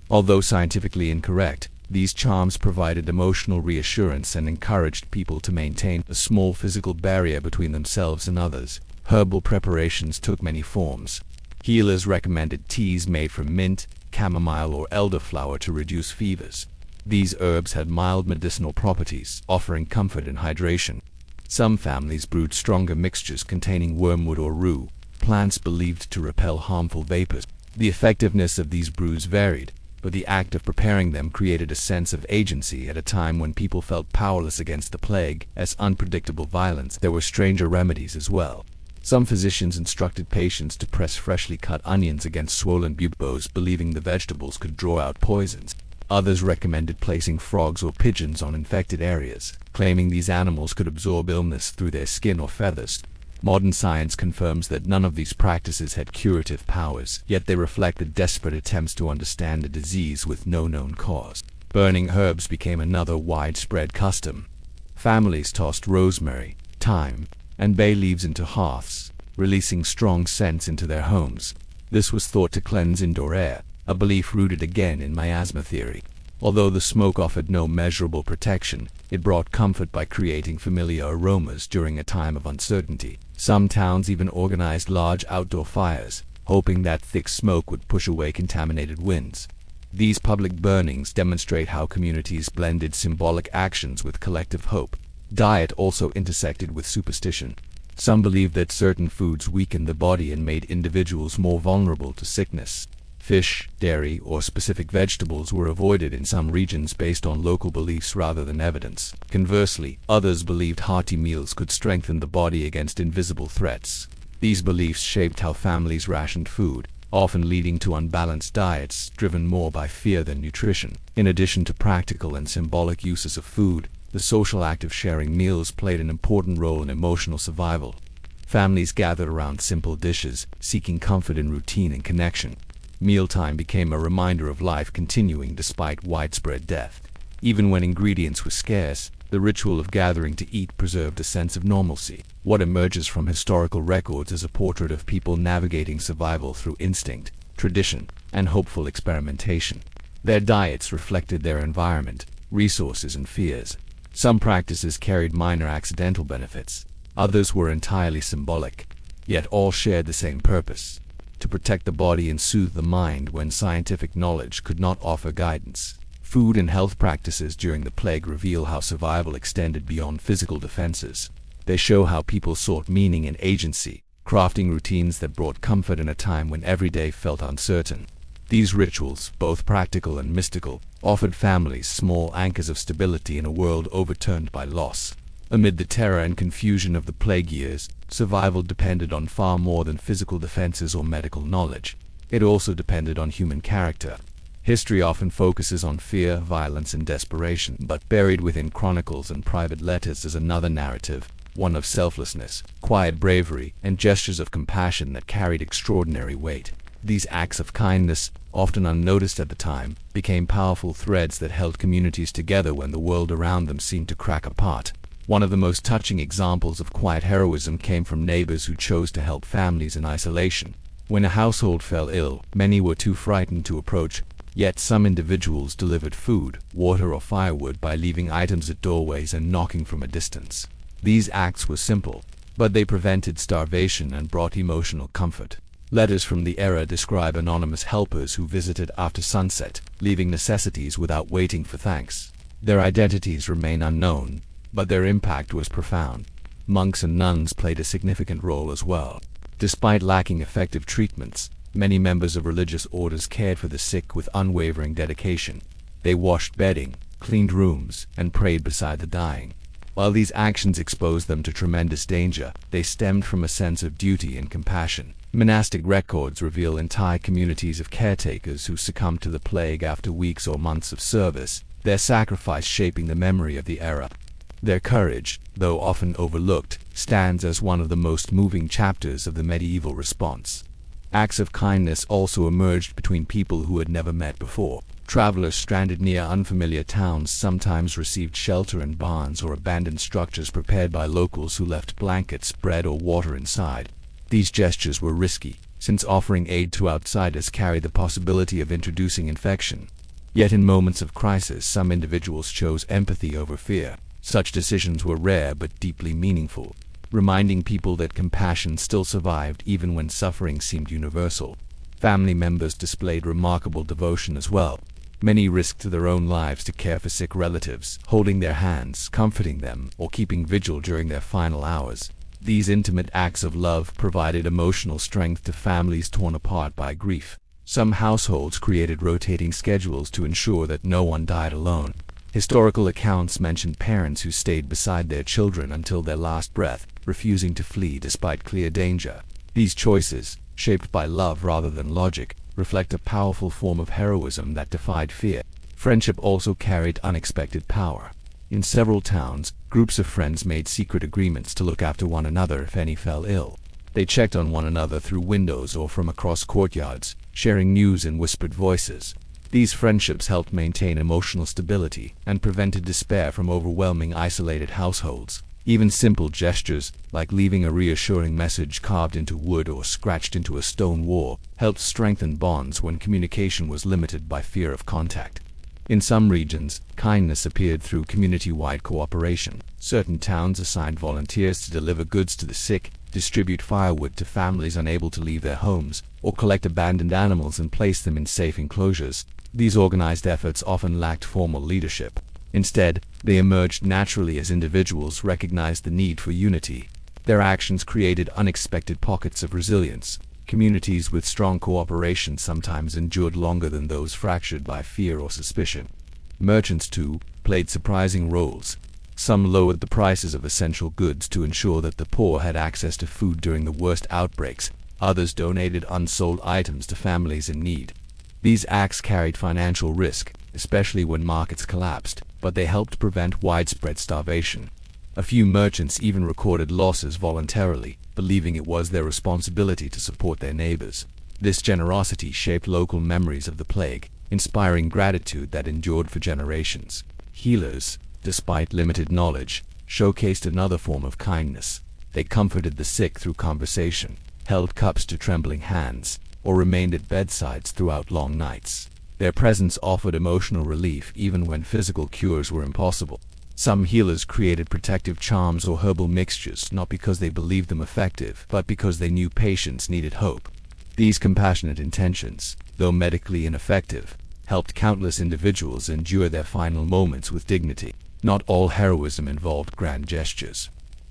Although scientifically incorrect, these charms provided emotional reassurance and encouraged people to maintain a small physical barrier between themselves and others. Herbal preparations took many forms. Healers recommended teas made from mint, chamomile, or elderflower to reduce fevers. These herbs had mild medicinal properties, offering comfort and hydration. Some families brewed stronger mixtures containing wormwood or rue, plants believed to repel harmful vapors. The effectiveness of these brews varied, but the act of preparing them created a sense of agency at a time when people felt powerless against the plague. As unpredictable violence, there were stranger remedies as well. Some physicians instructed patients to press freshly cut onions against swollen buboes, believing the vegetables could draw out poisons. Others recommended placing frogs or pigeons on infected areas, claiming these animals could absorb illness through their skin or feathers. Modern science confirms that none of these practices had curative powers, yet they reflected desperate attempts to understand a disease with no known cause. Burning herbs became another widespread custom. Families tossed rosemary, thyme, and bay leaves into hearths, releasing strong scents into their homes. This was thought to cleanse indoor air, a belief rooted again in miasma theory. Although the smoke offered no measurable protection, it brought comfort by creating familiar aromas during a time of uncertainty. Some towns even organized large outdoor fires, hoping that thick smoke would push away contaminated winds. These public burnings demonstrate how communities blended symbolic actions with collective hope. Diet also intersected with superstition. Some believed that certain foods weakened the body and made individuals more vulnerable to sickness. Fish, dairy, or specific vegetables were avoided in some regions based on local beliefs rather than evidence. Conversely, others believed hearty meals could strengthen the body against invisible threats. These beliefs shaped how families rationed food, often leading to unbalanced diets driven more by fear than nutrition. In addition to practical and symbolic uses of food, the social act of sharing meals played an important role in emotional survival. Families gathered around simple dishes, seeking comfort in routine and connection. Mealtime became a reminder of life continuing despite widespread death. Even when ingredients were scarce, the ritual of gathering to eat preserved a sense of normalcy. What emerges from historical records is a portrait of people navigating survival through instinct, tradition, and hopeful experimentation. Their diets reflected their environment, resources, and fears. Some practices carried minor accidental benefits. Others were entirely symbolic, yet all shared the same purpose: to protect the body and soothe the mind when scientific knowledge could not offer guidance. Food and health practices during the plague reveal how survival extended beyond physical defenses. They show how people sought meaning and agency, crafting routines that brought comfort in a time when every day felt uncertain. These rituals, both practical and mystical, offered families small anchors of stability in a world overturned by loss. Amid the terror and confusion of the plague years, survival depended on far more than physical defenses or medical knowledge. It also depended on human character. History often focuses on fear, violence, and desperation, but buried within chronicles and private letters is another narrative, one of selflessness, quiet bravery, and gestures of compassion that carried extraordinary weight. These acts of kindness, often unnoticed at the time, became powerful threads that held communities together when the world around them seemed to crack apart. One of the most touching examples of quiet heroism came from neighbors who chose to help families in isolation. When a household fell ill, many were too frightened to approach, yet some individuals delivered food, water, or firewood by leaving items at doorways and knocking from a distance. These acts were simple, but they prevented starvation and brought emotional comfort. Letters from the era describe anonymous helpers who visited after sunset, leaving necessities without waiting for thanks. Their identities remain unknown, but their impact was profound. Monks and nuns played a significant role as well. Despite lacking effective treatments, many members of religious orders cared for the sick with unwavering dedication. They washed bedding, cleaned rooms, and prayed beside the dying. While these actions exposed them to tremendous danger, they stemmed from a sense of duty and compassion. Monastic records reveal entire communities of caretakers who succumbed to the plague after weeks or months of service, their sacrifice shaping the memory of the era. Their courage, though often overlooked, stands as one of the most moving chapters of the medieval response. Acts of kindness also emerged between people who had never met before. Travelers stranded near unfamiliar towns sometimes received shelter in barns or abandoned structures prepared by locals who left blankets, bread, or water inside. These gestures were risky, since offering aid to outsiders carried the possibility of introducing infection. Yet in moments of crisis, some individuals chose empathy over fear. Such decisions were rare but deeply meaningful, reminding people that compassion still survived even when suffering seemed universal. Family members displayed remarkable devotion as well. Many risked their own lives to care for sick relatives, holding their hands, comforting them, or keeping vigil during their final hours. These intimate acts of love provided emotional strength to families torn apart by grief. Some households created rotating schedules to ensure that no one died alone. Historical accounts mention parents who stayed beside their children until their last breath, refusing to flee despite clear danger. These choices, shaped by love rather than logic, reflect a powerful form of heroism that defied fear. Friendship also carried unexpected power. In several towns, groups of friends made secret agreements to look after one another if any fell ill. They checked on one another through windows or from across courtyards, sharing news in whispered voices. These friendships helped maintain emotional stability and prevented despair from overwhelming isolated households. Even simple gestures, like leaving a reassuring message carved into wood or scratched into a stone wall, helped strengthen bonds when communication was limited by fear of contact. In some regions, kindness appeared through community-wide cooperation. Certain towns assigned volunteers to deliver goods to the sick, distribute firewood to families unable to leave their homes, or collect abandoned animals and place them in safe enclosures. These organized efforts often lacked formal leadership. Instead, they emerged naturally as individuals recognized the need for unity. Their actions created unexpected pockets of resilience. Communities with strong cooperation sometimes endured longer than those fractured by fear or suspicion. Merchants, too, played surprising roles. Some lowered the prices of essential goods to ensure that the poor had access to food during the worst outbreaks. Others donated unsold items to families in need. These acts carried financial risk, especially when markets collapsed, but they helped prevent widespread starvation. A few merchants even recorded losses voluntarily, believing it was their responsibility to support their neighbors. This generosity shaped local memories of the plague, inspiring gratitude that endured for generations. Healers, despite limited knowledge, showcased another form of kindness. They comforted the sick through conversation, held cups to trembling hands, or remained at bedsides throughout long nights. Their presence offered emotional relief even when physical cures were impossible. Some healers created protective charms or herbal mixtures not because they believed them effective, but because they knew patients needed hope. These compassionate intentions, though medically ineffective, helped countless individuals endure their final moments with dignity. Not all heroism involved grand gestures.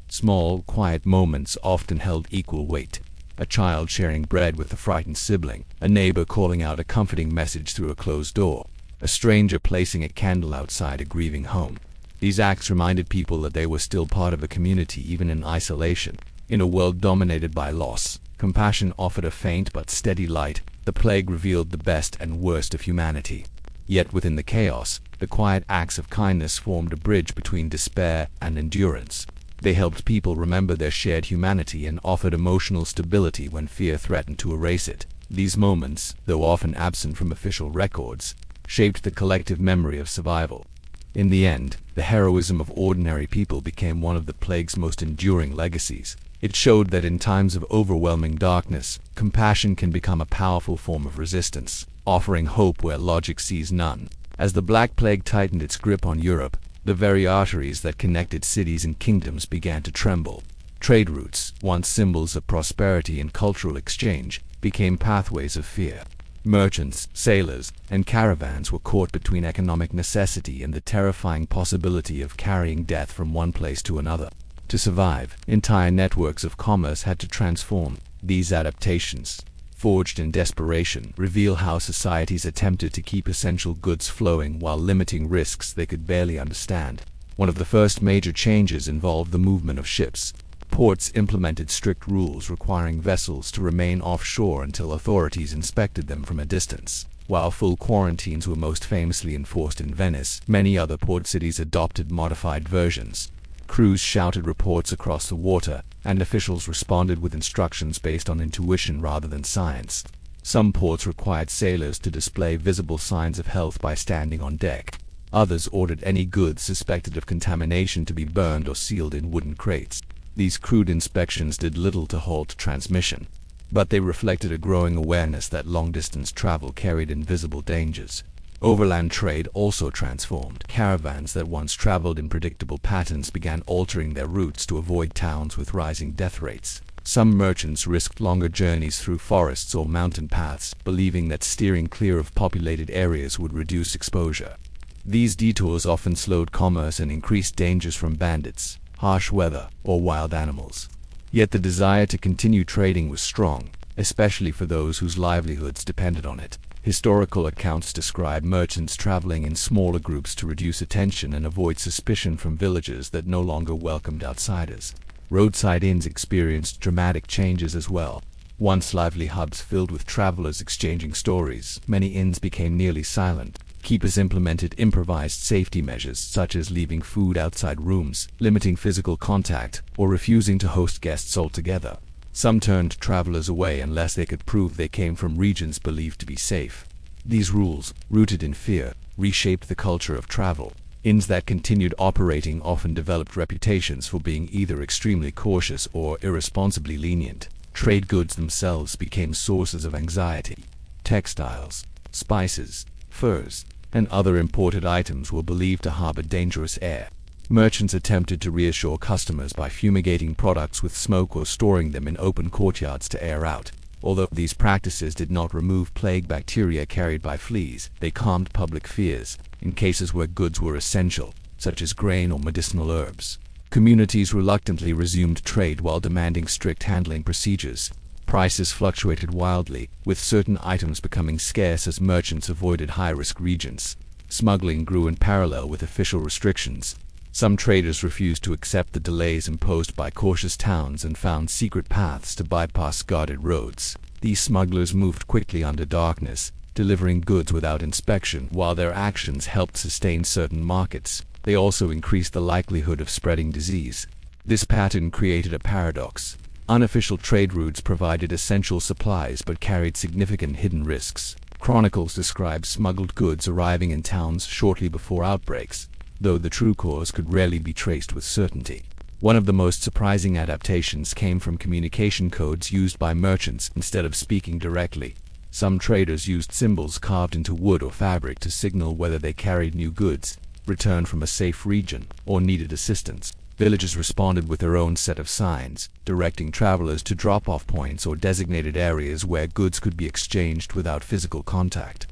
Small, quiet moments often held equal weight. A child sharing bread with a frightened sibling, a neighbor calling out a comforting message through a closed door, a stranger placing a candle outside a grieving home. These acts reminded people that they were still part of a community even in isolation. In a world dominated by loss, compassion offered a faint but steady light. The plague revealed the best and worst of humanity. Yet within the chaos, the quiet acts of kindness formed a bridge between despair and endurance. They helped people remember their shared humanity and offered emotional stability when fear threatened to erase it. These moments, though often absent from official records, shaped the collective memory of survival. In the end, the heroism of ordinary people became one of the plague's most enduring legacies. It showed that in times of overwhelming darkness, compassion can become a powerful form of resistance, offering hope where logic sees none. As the Black Plague tightened its grip on Europe, the very arteries that connected cities and kingdoms began to tremble. Trade routes, once symbols of prosperity and cultural exchange, became pathways of fear. Merchants, sailors, and caravans were caught between economic necessity and the terrifying possibility of carrying death from one place to another. To survive, entire networks of commerce had to transform. These adaptations, forged in desperation, reveal how societies attempted to keep essential goods flowing while limiting risks they could barely understand. One of the first major changes involved the movement of ships. Ports implemented strict rules requiring vessels to remain offshore until authorities inspected them from a distance. While full quarantines were most famously enforced in Venice, many other port cities adopted modified versions. Crews shouted reports across the water, and officials responded with instructions based on intuition rather than science. Some ports required sailors to display visible signs of health by standing on deck. Others ordered any goods suspected of contamination to be burned or sealed in wooden crates. These crude inspections did little to halt transmission, but they reflected a growing awareness that long-distance travel carried invisible dangers. Overland trade also transformed. Caravans that once traveled in predictable patterns began altering their routes to avoid towns with rising death rates. Some merchants risked longer journeys through forests or mountain paths, believing that steering clear of populated areas would reduce exposure. These detours often slowed commerce and increased dangers from bandits, harsh weather, or wild animals. Yet the desire to continue trading was strong, especially for those whose livelihoods depended on it. Historical accounts describe merchants traveling in smaller groups to reduce attention and avoid suspicion from villages that no longer welcomed outsiders. Roadside inns experienced dramatic changes as well. Once lively hubs filled with travelers exchanging stories, many inns became nearly silent. Keepers implemented improvised safety measures such as leaving food outside rooms, limiting physical contact, or refusing to host guests altogether. Some turned travelers away unless they could prove they came from regions believed to be safe. These rules, rooted in fear, reshaped the culture of travel. Inns that continued operating often developed reputations for being either extremely cautious or irresponsibly lenient. Trade goods themselves became sources of anxiety. Textiles, spices, furs, and other imported items were believed to harbor dangerous air. Merchants attempted to reassure customers by fumigating products with smoke or storing them in open courtyards to air out. Although these practices did not remove plague bacteria carried by fleas, they calmed public fears in cases where goods were essential, such as grain or medicinal herbs. Communities reluctantly resumed trade while demanding strict handling procedures. Prices fluctuated wildly, with certain items becoming scarce as merchants avoided high-risk regions. Smuggling grew in parallel with official restrictions. Some traders refused to accept the delays imposed by cautious towns and found secret paths to bypass guarded roads. These smugglers moved quickly under darkness, delivering goods without inspection. While their actions helped sustain certain markets, they also increased the likelihood of spreading disease. This pattern created a paradox. Unofficial trade routes provided essential supplies but carried significant hidden risks. Chronicles describe smuggled goods arriving in towns shortly before outbreaks, though the true cause could rarely be traced with certainty. One of the most surprising adaptations came from communication codes used by merchants instead of speaking directly. Some traders used symbols carved into wood or fabric to signal whether they carried new goods, returned from a safe region, or needed assistance. Villages responded with their own set of signs, directing travelers to drop-off points or designated areas where goods could be exchanged without physical contact.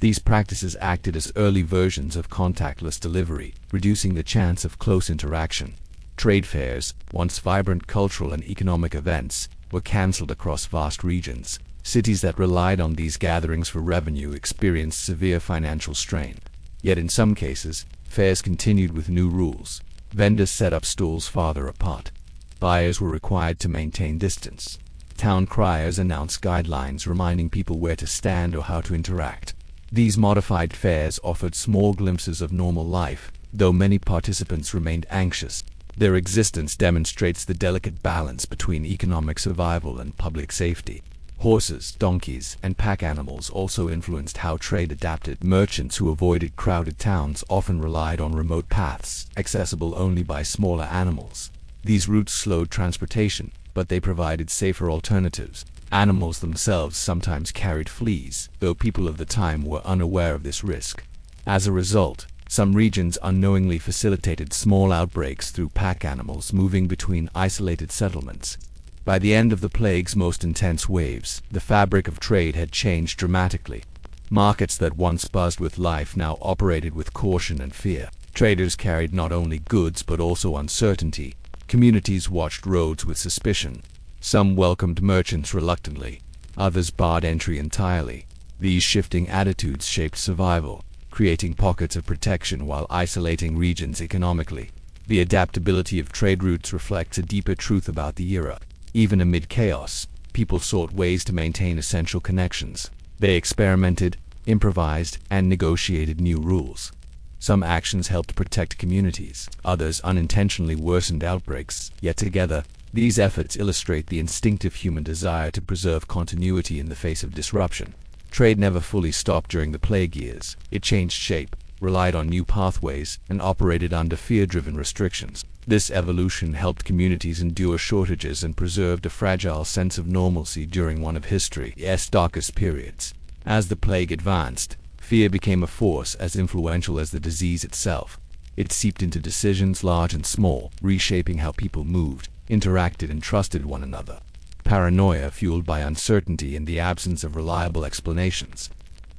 These practices acted as early versions of contactless delivery, reducing the chance of close interaction. Trade fairs, once vibrant cultural and economic events, were cancelled across vast regions. Cities that relied on these gatherings for revenue experienced severe financial strain. Yet in some cases, fairs continued with new rules. Vendors set up stalls farther apart. Buyers were required to maintain distance. Town criers announced guidelines reminding people where to stand or how to interact. These modified fairs offered small glimpses of normal life, though many participants remained anxious. Their existence demonstrates the delicate balance between economic survival and public safety. Horses, donkeys, and pack animals also influenced how trade adapted. Merchants who avoided crowded towns often relied on remote paths, accessible only by smaller animals. These routes slowed transportation, but they provided safer alternatives. Animals themselves sometimes carried fleas, though people of the time were unaware of this risk. As a result, some regions unknowingly facilitated small outbreaks through pack animals moving between isolated settlements. By the end of the plague's most intense waves, the fabric of trade had changed dramatically. Markets that once buzzed with life now operated with caution and fear. Traders carried not only goods but also uncertainty. Communities watched roads with suspicion. Some welcomed merchants reluctantly, others barred entry entirely. These shifting attitudes shaped survival, creating pockets of protection while isolating regions economically. The adaptability of trade routes reflects a deeper truth about the era. Even amid chaos, people sought ways to maintain essential connections. They experimented, improvised, and negotiated new rules. Some actions helped protect communities, others unintentionally worsened outbreaks, yet together, These efforts illustrate the instinctive human desire to preserve continuity in the face of disruption. Trade never fully stopped during the plague years. It changed shape, relied on new pathways, and operated under fear-driven restrictions. This evolution helped communities endure shortages and preserved a fragile sense of normalcy during one of history's darkest periods. As the plague advanced, fear became a force as influential as the disease itself. It seeped into decisions large and small, reshaping how people moved, interacted, and trusted one another. Paranoia, fueled by uncertainty and the absence of reliable explanations,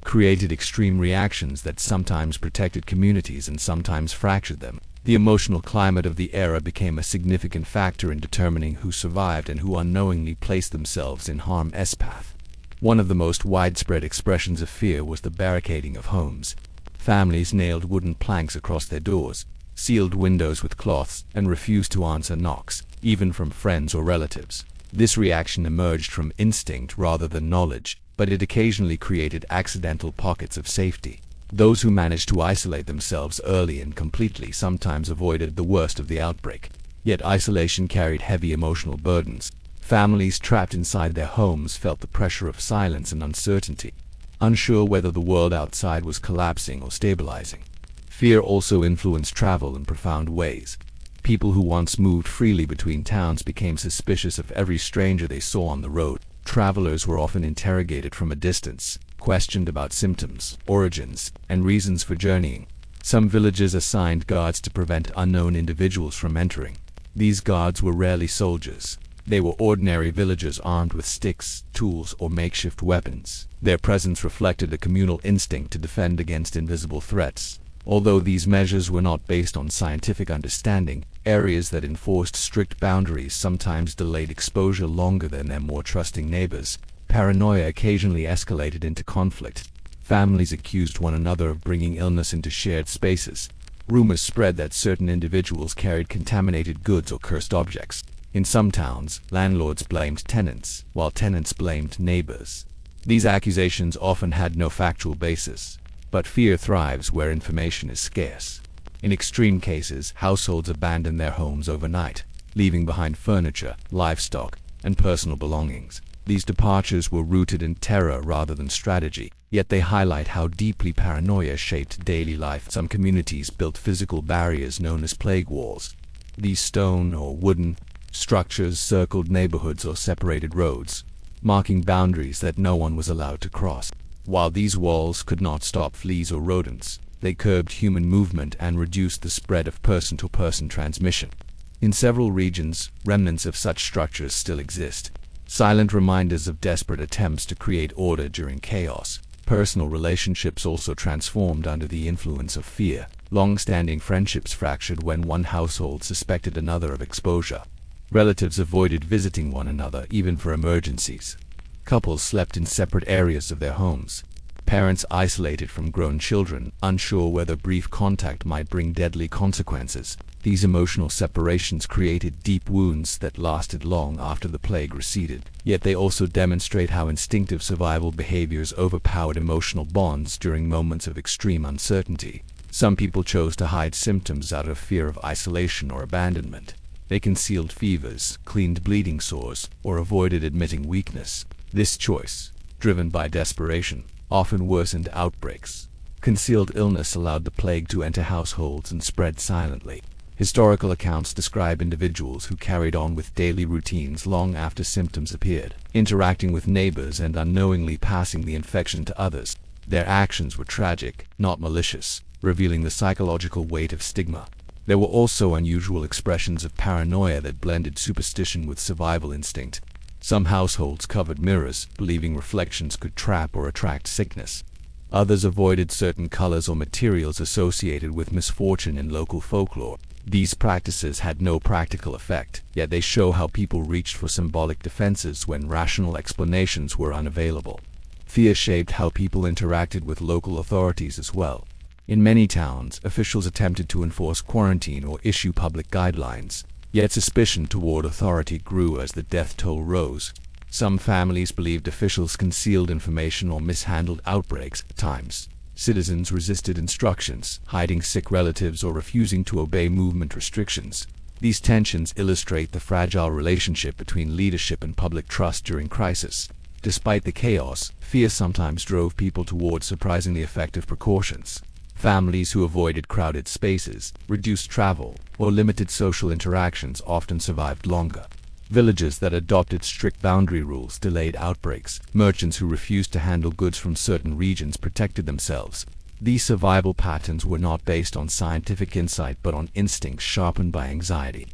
created extreme reactions that sometimes protected communities and sometimes fractured them. The emotional climate of the era became a significant factor in determining who survived and who unknowingly placed themselves in harm's path. One of the most widespread expressions of fear was the barricading of homes. Families nailed wooden planks across their doors, sealed windows with cloths, and refused to answer knocks, even from friends or relatives. This reaction emerged from instinct rather than knowledge, but it occasionally created accidental pockets of safety. Those who managed to isolate themselves early and completely sometimes avoided the worst of the outbreak. Yet isolation carried heavy emotional burdens. Families trapped inside their homes felt the pressure of silence and uncertainty, unsure whether the world outside was collapsing or stabilizing. Fear also influenced travel in profound ways. People who once moved freely between towns became suspicious of every stranger they saw on the road. Travelers were often interrogated from a distance, questioned about symptoms, origins, and reasons for journeying. Some villages assigned guards to prevent unknown individuals from entering. These guards were rarely soldiers. They were ordinary villagers armed with sticks, tools, or makeshift weapons. Their presence reflected a communal instinct to defend against invisible threats. Although these measures were not based on scientific understanding, areas that enforced strict boundaries sometimes delayed exposure longer than their more trusting neighbors. Paranoia occasionally escalated into conflict. Families accused one another of bringing illness into shared spaces. Rumors spread that certain individuals carried contaminated goods or cursed objects. In some towns, landlords blamed tenants, while tenants blamed neighbors. These accusations often had no factual basis, but fear thrives where information is scarce. In extreme cases, households abandoned their homes overnight, leaving behind furniture, livestock, and personal belongings. These departures were rooted in terror rather than strategy, yet they highlight how deeply paranoia shaped daily life. Some communities built physical barriers known as plague walls. These stone or wooden structures circled neighborhoods or separated roads, marking boundaries that no one was allowed to cross. While these walls could not stop fleas or rodents, they curbed human movement and reduced the spread of person-to-person transmission. In several regions, remnants of such structures still exist, silent reminders of desperate attempts to create order during chaos. Personal relationships also transformed under the influence of fear. Long-standing friendships fractured when one household suspected another of exposure. Relatives avoided visiting one another even for emergencies. Couples slept in separate areas of their homes. Parents isolated from grown children, unsure whether brief contact might bring deadly consequences. These emotional separations created deep wounds that lasted long after the plague receded. Yet they also demonstrate how instinctive survival behaviors overpowered emotional bonds during moments of extreme uncertainty. Some people chose to hide symptoms out of fear of isolation or abandonment. They concealed fevers, cleaned bleeding sores, or avoided admitting weakness. This choice, driven by desperation, often worsened outbreaks. Concealed illness allowed the plague to enter households and spread silently. Historical accounts describe individuals who carried on with daily routines long after symptoms appeared, interacting with neighbors and unknowingly passing the infection to others. Their actions were tragic, not malicious, revealing the psychological weight of stigma. There were also unusual expressions of paranoia that blended superstition with survival instinct. Some households covered mirrors, believing reflections could trap or attract sickness. Others avoided certain colors or materials associated with misfortune in local folklore. These practices had no practical effect, yet they show how people reached for symbolic defenses when rational explanations were unavailable. Fear shaped how people interacted with local authorities as well. In many towns, officials attempted to enforce quarantine or issue public guidelines, yet suspicion toward authority grew as the death toll rose. Some families believed officials concealed information or mishandled outbreaks. At times, citizens resisted instructions, hiding sick relatives or refusing to obey movement restrictions. These tensions illustrate the fragile relationship between leadership and public trust during crisis. Despite the chaos, fear sometimes drove people toward surprisingly effective precautions. Families who avoided crowded spaces, reduced travel, or limited social interactions often survived longer. Villages that adopted strict boundary rules delayed outbreaks. Merchants who refused to handle goods from certain regions protected themselves. These survival patterns were not based on scientific insight but on instincts sharpened by anxiety.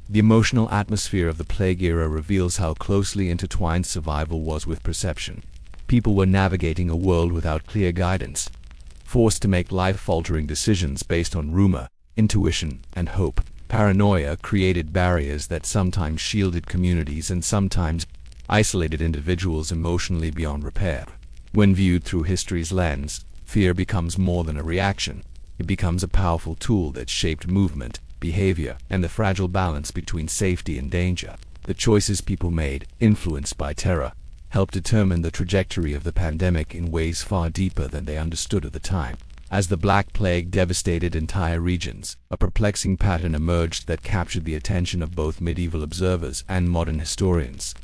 The emotional atmosphere of the plague era reveals how closely intertwined survival was with perception. People were navigating a world without clear guidance, forced to make life-altering decisions based on rumor, intuition, and hope. Paranoia created barriers that sometimes shielded communities and sometimes isolated individuals emotionally beyond repair. When viewed through history's lens, fear becomes more than a reaction. It becomes a powerful tool that shaped movement, behavior, and the fragile balance between safety and danger. The choices people made, influenced by terror, helped determine the trajectory of the pandemic in ways far deeper than they understood at the time. As the Black Plague devastated entire regions, a perplexing pattern emerged that captured the attention of both medieval observers and modern historians.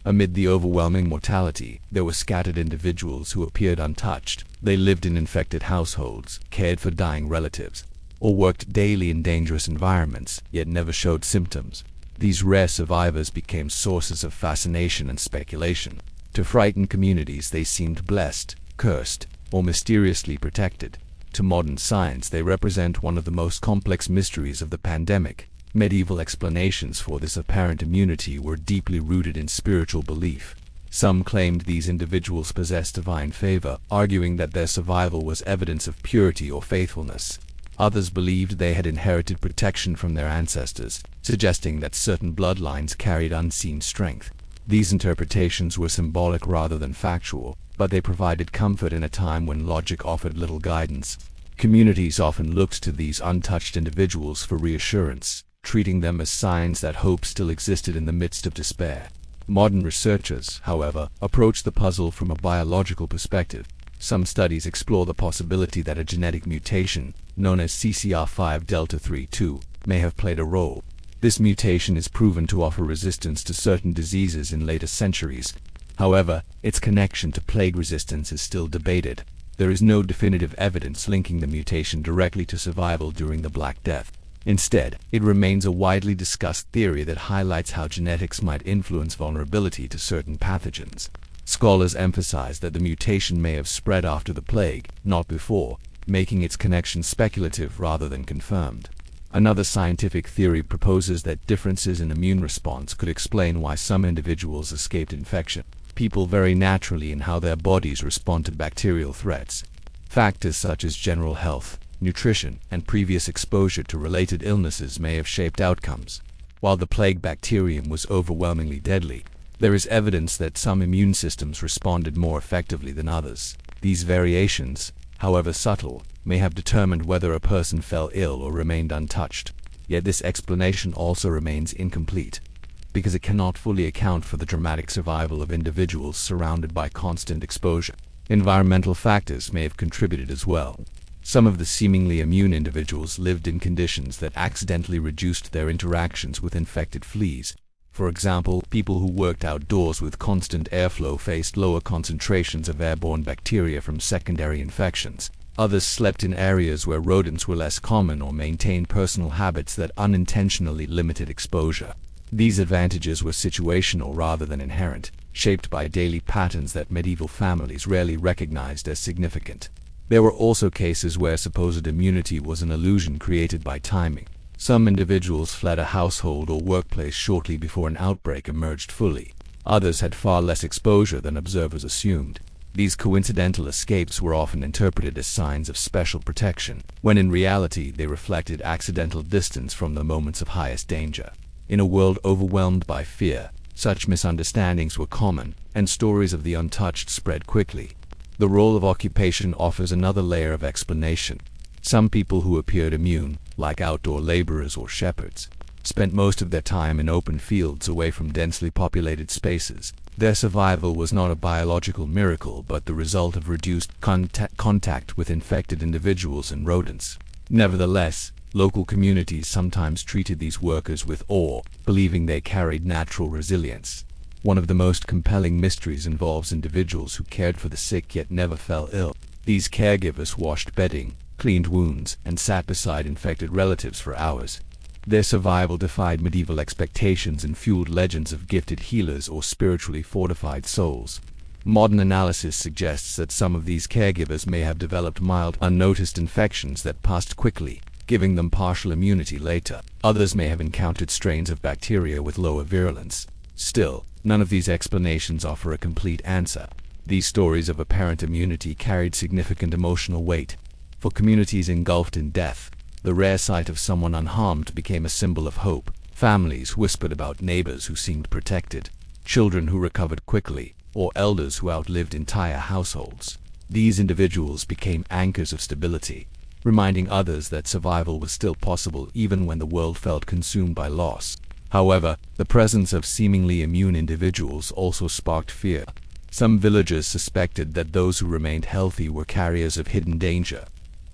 Amid the overwhelming mortality, there were scattered individuals who appeared untouched. They lived in infected households, cared for dying relatives, or worked daily in dangerous environments, yet never showed symptoms. These rare survivors became sources of fascination and speculation. To frightened communities, they seemed blessed, cursed, or mysteriously protected. To modern science, they represent one of the most complex mysteries of the pandemic. Medieval explanations for this apparent immunity were deeply rooted in spiritual belief. Some claimed these individuals possessed divine favor, arguing that their survival was evidence of purity or faithfulness. Others believed they had inherited protection from their ancestors, suggesting that certain bloodlines carried unseen strength. These interpretations were symbolic rather than factual, but they provided comfort in a time when logic offered little guidance. Communities often looked to these untouched individuals for reassurance, treating them as signs that hope still existed in the midst of despair. Modern researchers, however, approach the puzzle from a biological perspective. Some studies explore the possibility that a genetic mutation, known as CCR5 delta 3-2, may have played a role. This mutation is proven to offer resistance to certain diseases in later centuries. However, its connection to plague resistance is still debated. There is no definitive evidence linking the mutation directly to survival during the Black Death. Instead, it remains a widely discussed theory that highlights how genetics might influence vulnerability to certain pathogens. Scholars emphasize that the mutation may have spread after the plague, not before, making its connection speculative rather than confirmed. Another scientific theory proposes that differences in immune response could explain why some individuals escaped infection. People vary naturally in how their bodies respond to bacterial threats. Factors such as general health, nutrition, and previous exposure to related illnesses may have shaped outcomes. While the plague bacterium was overwhelmingly deadly, there is evidence that some immune systems responded more effectively than others. These variations, however subtle, may have determined whether a person fell ill or remained untouched. Yet this explanation also remains incomplete, because it cannot fully account for the dramatic survival of individuals surrounded by constant exposure. Environmental factors may have contributed as well. Some of the seemingly immune individuals lived in conditions that accidentally reduced their interactions with infected fleas. For example, people who worked outdoors with constant airflow faced lower concentrations of airborne bacteria from secondary infections. Others slept in areas where rodents were less common or maintained personal habits that unintentionally limited exposure. These advantages were situational rather than inherent, shaped by daily patterns that medieval families rarely recognized as significant. There were also cases where supposed immunity was an illusion created by timing. Some individuals fled a household or workplace shortly before an outbreak emerged fully. Others had far less exposure than observers assumed. These coincidental escapes were often interpreted as signs of special protection, when in reality they reflected accidental distance from the moments of highest danger. In a world overwhelmed by fear, such misunderstandings were common, and stories of the untouched spread quickly. The role of occupation offers another layer of explanation. Some people who appeared immune, like outdoor laborers or shepherds, spent most of their time in open fields away from densely populated spaces. Their survival was not a biological miracle but the result of reduced contact with infected individuals and rodents. Nevertheless, Local communities sometimes treated these workers with awe, believing they carried natural resilience. One of the most compelling mysteries involves individuals who cared for the sick yet never fell ill. These caregivers washed bedding, cleaned wounds, and sat beside infected relatives for hours. Their survival defied medieval expectations and fueled legends of gifted healers or spiritually fortified souls. Modern analysis suggests that some of these caregivers may have developed mild, unnoticed infections that passed quickly, giving them partial immunity later. Others may have encountered strains of bacteria with lower virulence. Still, none of these explanations offer a complete answer. These stories of apparent immunity carried significant emotional weight. For communities engulfed in death, the rare sight of someone unharmed became a symbol of hope. Families whispered about neighbors who seemed protected, children who recovered quickly, or elders who outlived entire households. These individuals became anchors of stability, reminding others that survival was still possible even when the world felt consumed by loss. However, the presence of seemingly immune individuals also sparked fear. Some villagers suspected that those who remained healthy were carriers of hidden danger.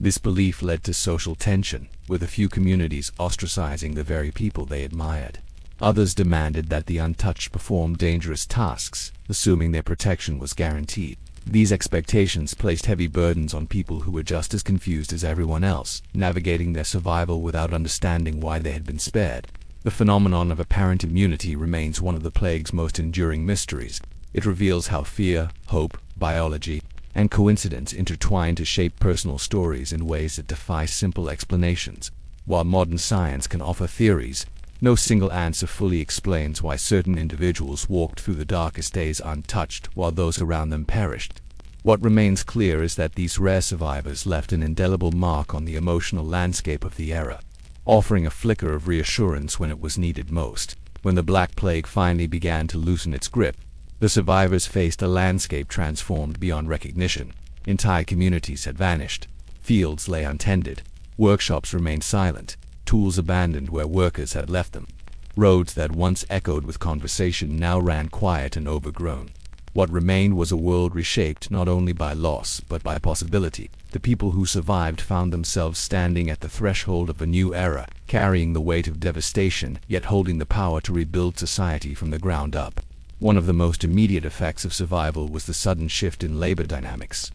This belief led to social tension, with a few communities ostracizing the very people they admired. Others demanded that the untouched perform dangerous tasks, assuming their protection was guaranteed. These expectations placed heavy burdens on people who were just as confused as everyone else, navigating their survival without understanding why they had been spared. The phenomenon of apparent immunity remains one of the plague's most enduring mysteries. It reveals how fear, hope, biology, and coincidence intertwine to shape personal stories in ways that defy simple explanations. While modern science can offer theories, no single answer fully explains why certain individuals walked through the darkest days untouched while those around them perished. What remains clear is that these rare survivors left an indelible mark on the emotional landscape of the era, offering a flicker of reassurance when it was needed most. When the Black Plague finally began to loosen its grip, the survivors faced a landscape transformed beyond recognition. Entire communities had vanished. Fields lay untended. Workshops remained silent. Tools abandoned where workers had left them. Roads that once echoed with conversation now ran quiet and overgrown. What remained was a world reshaped not only by loss but by possibility. The people who survived found themselves standing at the threshold of a new era, carrying the weight of devastation, yet holding the power to rebuild society from the ground up. One of the most immediate effects of survival was the sudden shift in labor dynamics.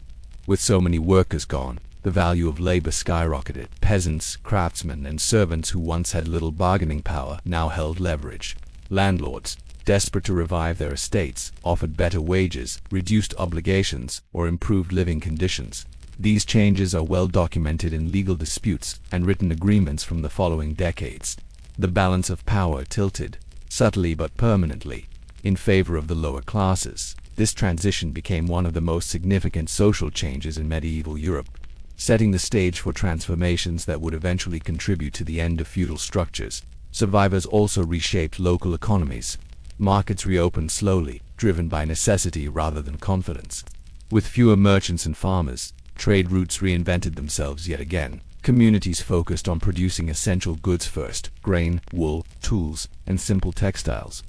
With so many workers gone, the value of labor skyrocketed. Peasants, craftsmen, and servants who once had little bargaining power now held leverage. Landlords, desperate to revive their estates, offered better wages, reduced obligations, or improved living conditions. These changes are well documented in legal disputes and written agreements from the following decades. The balance of power tilted, subtly but permanently, in favor of the lower classes. This transition became one of the most significant social changes in medieval Europe, setting the stage for transformations that would eventually contribute to the end of feudal structures. Survivors also reshaped local economies. Markets reopened slowly, driven by necessity rather than confidence. With fewer merchants and farmers, trade routes reinvented themselves yet again. Communities focused on producing essential goods first: grain, wool, tools, and simple textiles.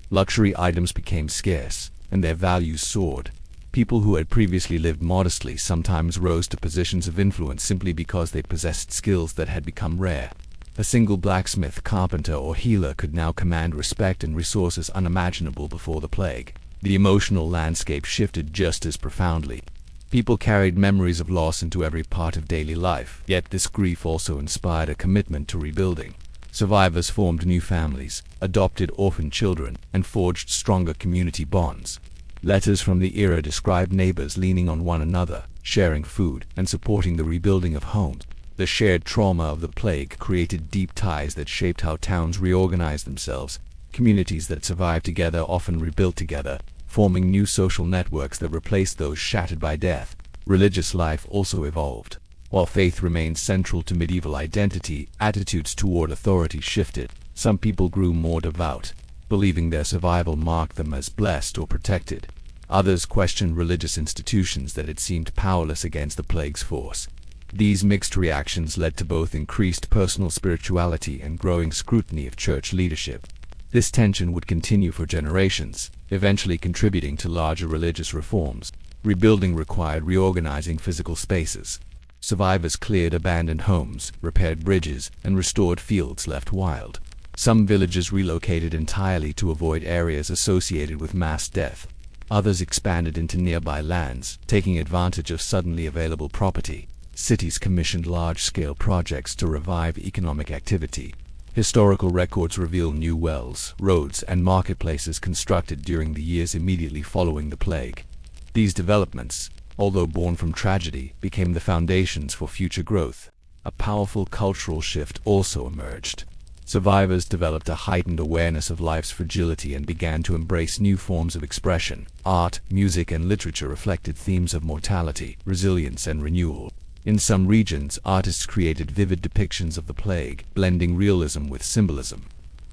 Luxury items became scarce, and their values soared. People who had previously lived modestly sometimes rose to positions of influence simply because they possessed skills that had become rare. A single blacksmith, carpenter, or healer could now command respect and resources unimaginable before the plague. The emotional landscape shifted just as profoundly. People carried memories of loss into every part of daily life, yet this grief also inspired a commitment to rebuilding. Survivors formed new families, adopted orphan children, and forged stronger community bonds. Letters from the era described neighbors leaning on one another, sharing food, and supporting the rebuilding of homes. The shared trauma of the plague created deep ties that shaped how towns reorganized themselves. Communities that survived together often rebuilt together, forming new social networks that replaced those shattered by death. Religious life also evolved. While faith remained central to medieval identity, attitudes toward authority shifted. Some people grew more devout, believing their survival marked them as blessed or protected. Others questioned religious institutions that had seemed powerless against the plague's force. These mixed reactions led to both increased personal spirituality and growing scrutiny of church leadership. This tension would continue for generations, eventually contributing to larger religious reforms. Rebuilding required reorganizing physical spaces. Survivors cleared abandoned homes, repaired bridges, and restored fields left wild. Some villages relocated entirely to avoid areas associated with mass death. Others expanded into nearby lands, taking advantage of suddenly available property. Cities commissioned large-scale projects to revive economic activity. Historical records reveal new wells, roads, and marketplaces constructed during the years immediately following the plague. These developments, although born from tragedy, became the foundations for future growth. A powerful cultural shift also emerged. Survivors developed a heightened awareness of life's fragility and began to embrace new forms of expression. Art, music, and literature reflected themes of mortality, resilience, and renewal. In some regions, artists created vivid depictions of the plague, blending realism with symbolism.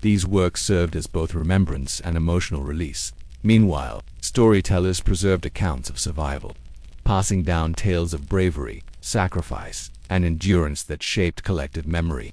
These works served as both remembrance and emotional release. Meanwhile, storytellers preserved accounts of survival, passing down tales of bravery, sacrifice, and endurance that shaped collective memory.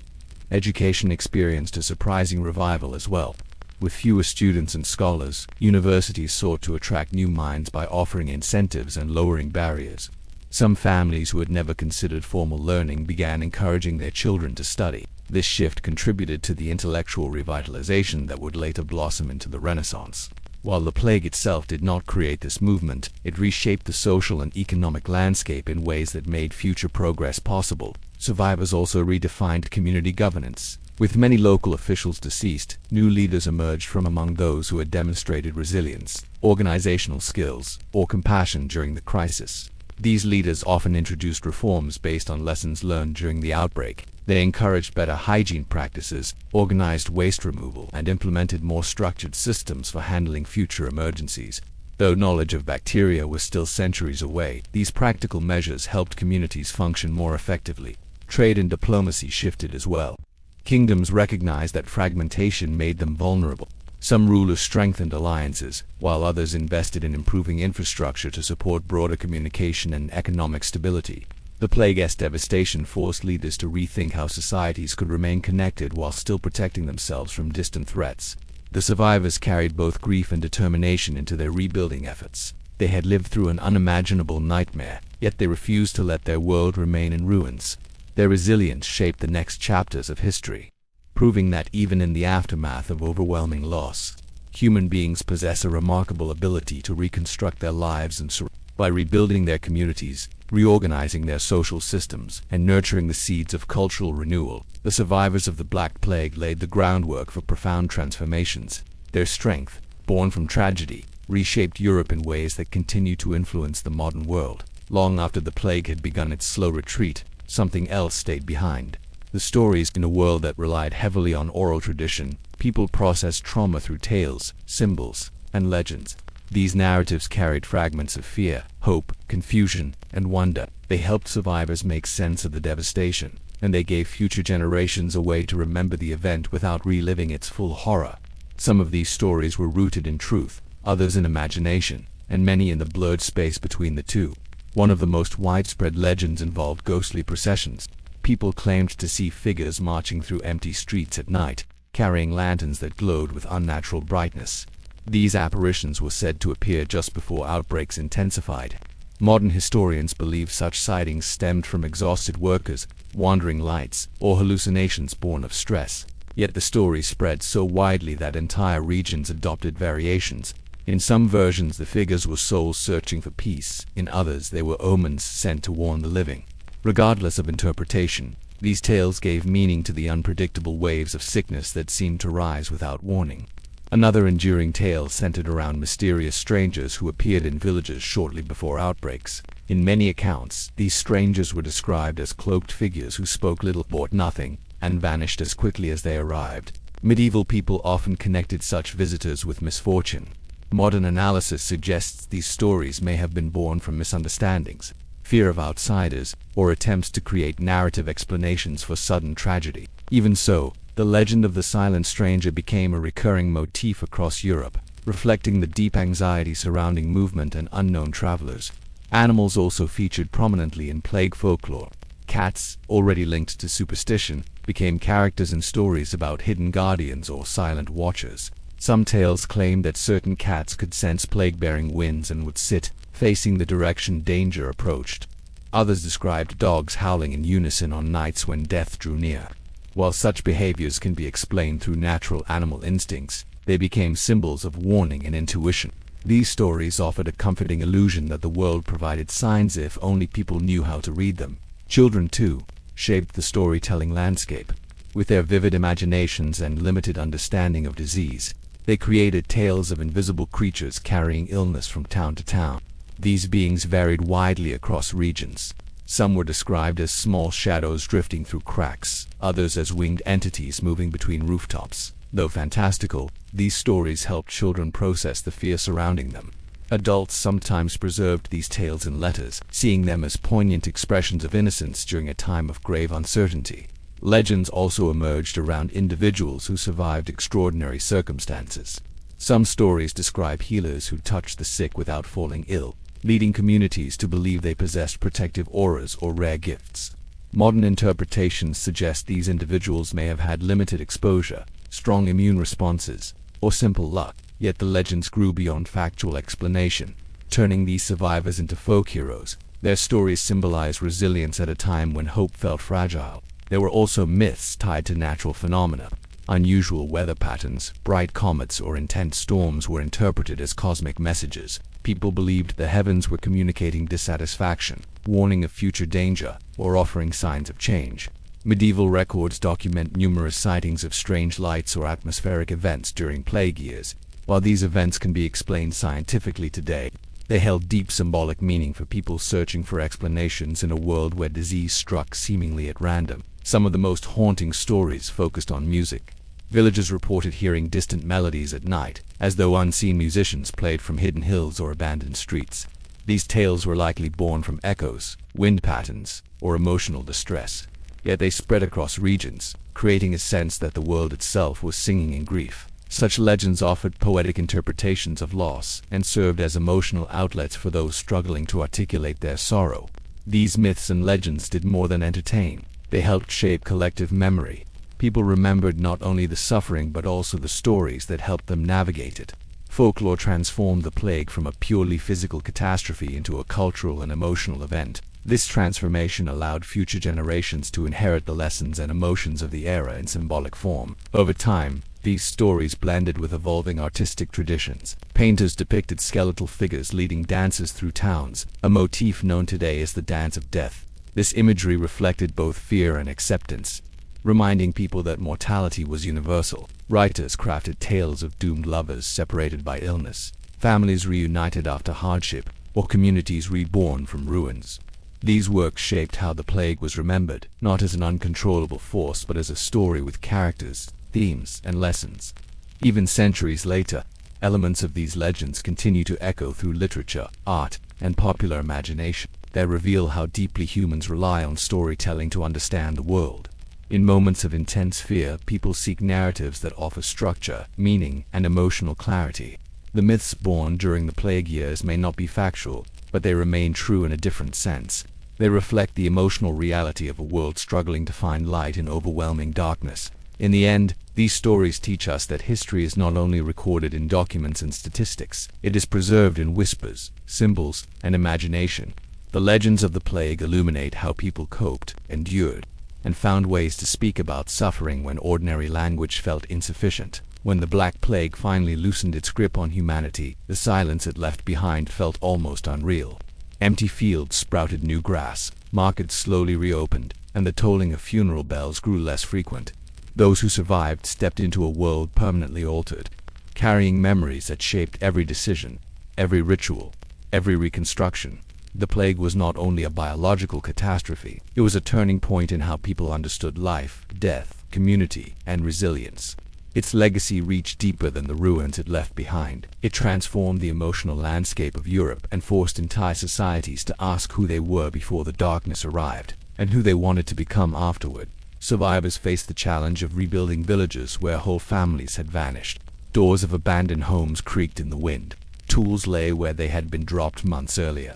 Education experienced a surprising revival as well. With fewer students and scholars, universities sought to attract new minds by offering incentives and lowering barriers. Some families who had never considered formal learning began encouraging their children to study. This shift contributed to the intellectual revitalization that would later blossom into the Renaissance. While the plague itself did not create this movement, it reshaped the social and economic landscape in ways that made future progress possible. Survivors also redefined community governance. With many local officials deceased, new leaders emerged from among those who had demonstrated resilience, organizational skills, or compassion during the crisis. These leaders often introduced reforms based on lessons learned during the outbreak. They encouraged better hygiene practices, organized waste removal, and implemented more structured systems for handling future emergencies. Though knowledge of bacteria was still centuries away, these practical measures helped communities function more effectively. Trade and diplomacy shifted as well. Kingdoms recognized that fragmentation made them vulnerable. Some rulers strengthened alliances, while others invested in improving infrastructure to support broader communication and economic stability. The plague's devastation forced leaders to rethink how societies could remain connected while still protecting themselves from distant threats. The survivors carried both grief and determination into their rebuilding efforts. They had lived through an unimaginable nightmare, yet they refused to let their world remain in ruins. Their resilience shaped the next chapters of history, proving that even in the aftermath of overwhelming loss, human beings possess a remarkable ability to reconstruct their lives and by rebuilding their communities, reorganizing their social systems, and nurturing the seeds of cultural renewal. The survivors of the Black Plague laid the groundwork for profound transformations. Their strength, born from tragedy, reshaped Europe in ways that continue to influence the modern world. Long after the plague had begun its slow retreat, something else stayed behind. The stories. In a world that relied heavily on oral tradition, people processed trauma through tales, symbols, and legends. These narratives carried fragments of fear, hope, confusion, and wonder. They helped survivors make sense of the devastation, and they gave future generations a way to remember the event without reliving its full horror. Some of these stories were rooted in truth, others in imagination, and many in the blurred space between the two. One of the most widespread legends involved ghostly processions. People claimed to see figures marching through empty streets at night, carrying lanterns that glowed with unnatural brightness. These apparitions were said to appear just before outbreaks intensified. Modern historians believe such sightings stemmed from exhausted workers, wandering lights, or hallucinations born of stress. Yet the story spread so widely that entire regions adopted variations. In some versions, the figures were souls searching for peace. In others, they were omens sent to warn the living. Regardless of interpretation, these tales gave meaning to the unpredictable waves of sickness that seemed to rise without warning. Another enduring tale centered around mysterious strangers who appeared in villages shortly before outbreaks. In many accounts, these strangers were described as cloaked figures who spoke little, bought nothing, and vanished as quickly as they arrived. Medieval people often connected such visitors with misfortune. Modern analysis suggests these stories may have been born from misunderstandings, fear of outsiders, or attempts to create narrative explanations for sudden tragedy. Even so, the legend of the silent stranger became a recurring motif across Europe, reflecting the deep anxiety surrounding movement and unknown travelers. Animals also featured prominently in plague folklore. Cats, already linked to superstition, became characters in stories about hidden guardians or silent watchers. Some tales claimed that certain cats could sense plague-bearing winds and would sit, facing the direction danger approached. Others described dogs howling in unison on nights when death drew near. While such behaviors can be explained through natural animal instincts, they became symbols of warning and intuition. These stories offered a comforting illusion that the world provided signs if only people knew how to read them. Children, too, shaped the storytelling landscape. With their vivid imaginations and limited understanding of disease, they created tales of invisible creatures carrying illness from town to town. These beings varied widely across regions. Some were described as small shadows drifting through cracks, others as winged entities moving between rooftops. Though fantastical, these stories helped children process the fear surrounding them. Adults sometimes preserved these tales in letters, seeing them as poignant expressions of innocence during a time of grave uncertainty. Legends also emerged around individuals who survived extraordinary circumstances. Some stories describe healers who touched the sick without falling ill, leading communities to believe they possessed protective auras or rare gifts. Modern interpretations suggest these individuals may have had limited exposure, strong immune responses, or simple luck, yet the legends grew beyond factual explanation, turning these survivors into folk heroes. Their stories symbolize resilience at a time when hope felt fragile. There were also myths tied to natural phenomena. Unusual weather patterns, bright comets, or intense storms were interpreted as cosmic messages. People believed the heavens were communicating dissatisfaction, warning of future danger, or offering signs of change. Medieval records document numerous sightings of strange lights or atmospheric events during plague years. While these events can be explained scientifically today, they held deep symbolic meaning for people searching for explanations in a world where disease struck seemingly at random. Some of the most haunting stories focused on music. Villagers reported hearing distant melodies at night, as though unseen musicians played from hidden hills or abandoned streets. These tales were likely born from echoes, wind patterns, or emotional distress. Yet they spread across regions, creating a sense that the world itself was singing in grief. Such legends offered poetic interpretations of loss and served as emotional outlets for those struggling to articulate their sorrow. These myths and legends did more than entertain. They helped shape collective memory. People remembered not only the suffering but also the stories that helped them navigate it. Folklore transformed the plague from a purely physical catastrophe into a cultural and emotional event. This transformation allowed future generations to inherit the lessons and emotions of the era in symbolic form. Over time, these stories blended with evolving artistic traditions. Painters depicted skeletal figures leading dancers through towns, a motif known today as the Dance of Death. This imagery reflected both fear and acceptance, reminding people that mortality was universal. Writers crafted tales of doomed lovers separated by illness, families reunited after hardship, or communities reborn from ruins. These works shaped how the plague was remembered, not as an uncontrollable force but as a story with characters, themes, and lessons. Even centuries later, elements of these legends continue to echo through literature, art, and popular imagination. They reveal how deeply humans rely on storytelling to understand the world. In moments of intense fear, people seek narratives that offer structure, meaning, and emotional clarity. The myths born during the plague years may not be factual, but they remain true in a different sense. They reflect the emotional reality of a world struggling to find light in overwhelming darkness. In the end, these stories teach us that history is not only recorded in documents and statistics, it is preserved in whispers, symbols, and imagination. The legends of the plague illuminate how people coped, endured, and found ways to speak about suffering when ordinary language felt insufficient. When the Black Plague finally loosened its grip on humanity, the silence it left behind felt almost unreal. Empty fields sprouted new grass, markets slowly reopened, and the tolling of funeral bells grew less frequent. Those who survived stepped into a world permanently altered, carrying memories that shaped every decision, every ritual, every reconstruction. The plague was not only a biological catastrophe, it was a turning point in how people understood life, death, community, and resilience. Its legacy reached deeper than the ruins it left behind. It transformed the emotional landscape of Europe and forced entire societies to ask who they were before the darkness arrived, and who they wanted to become afterward. Survivors faced the challenge of rebuilding villages where whole families had vanished. Doors of abandoned homes creaked in the wind. Tools lay where they had been dropped months earlier.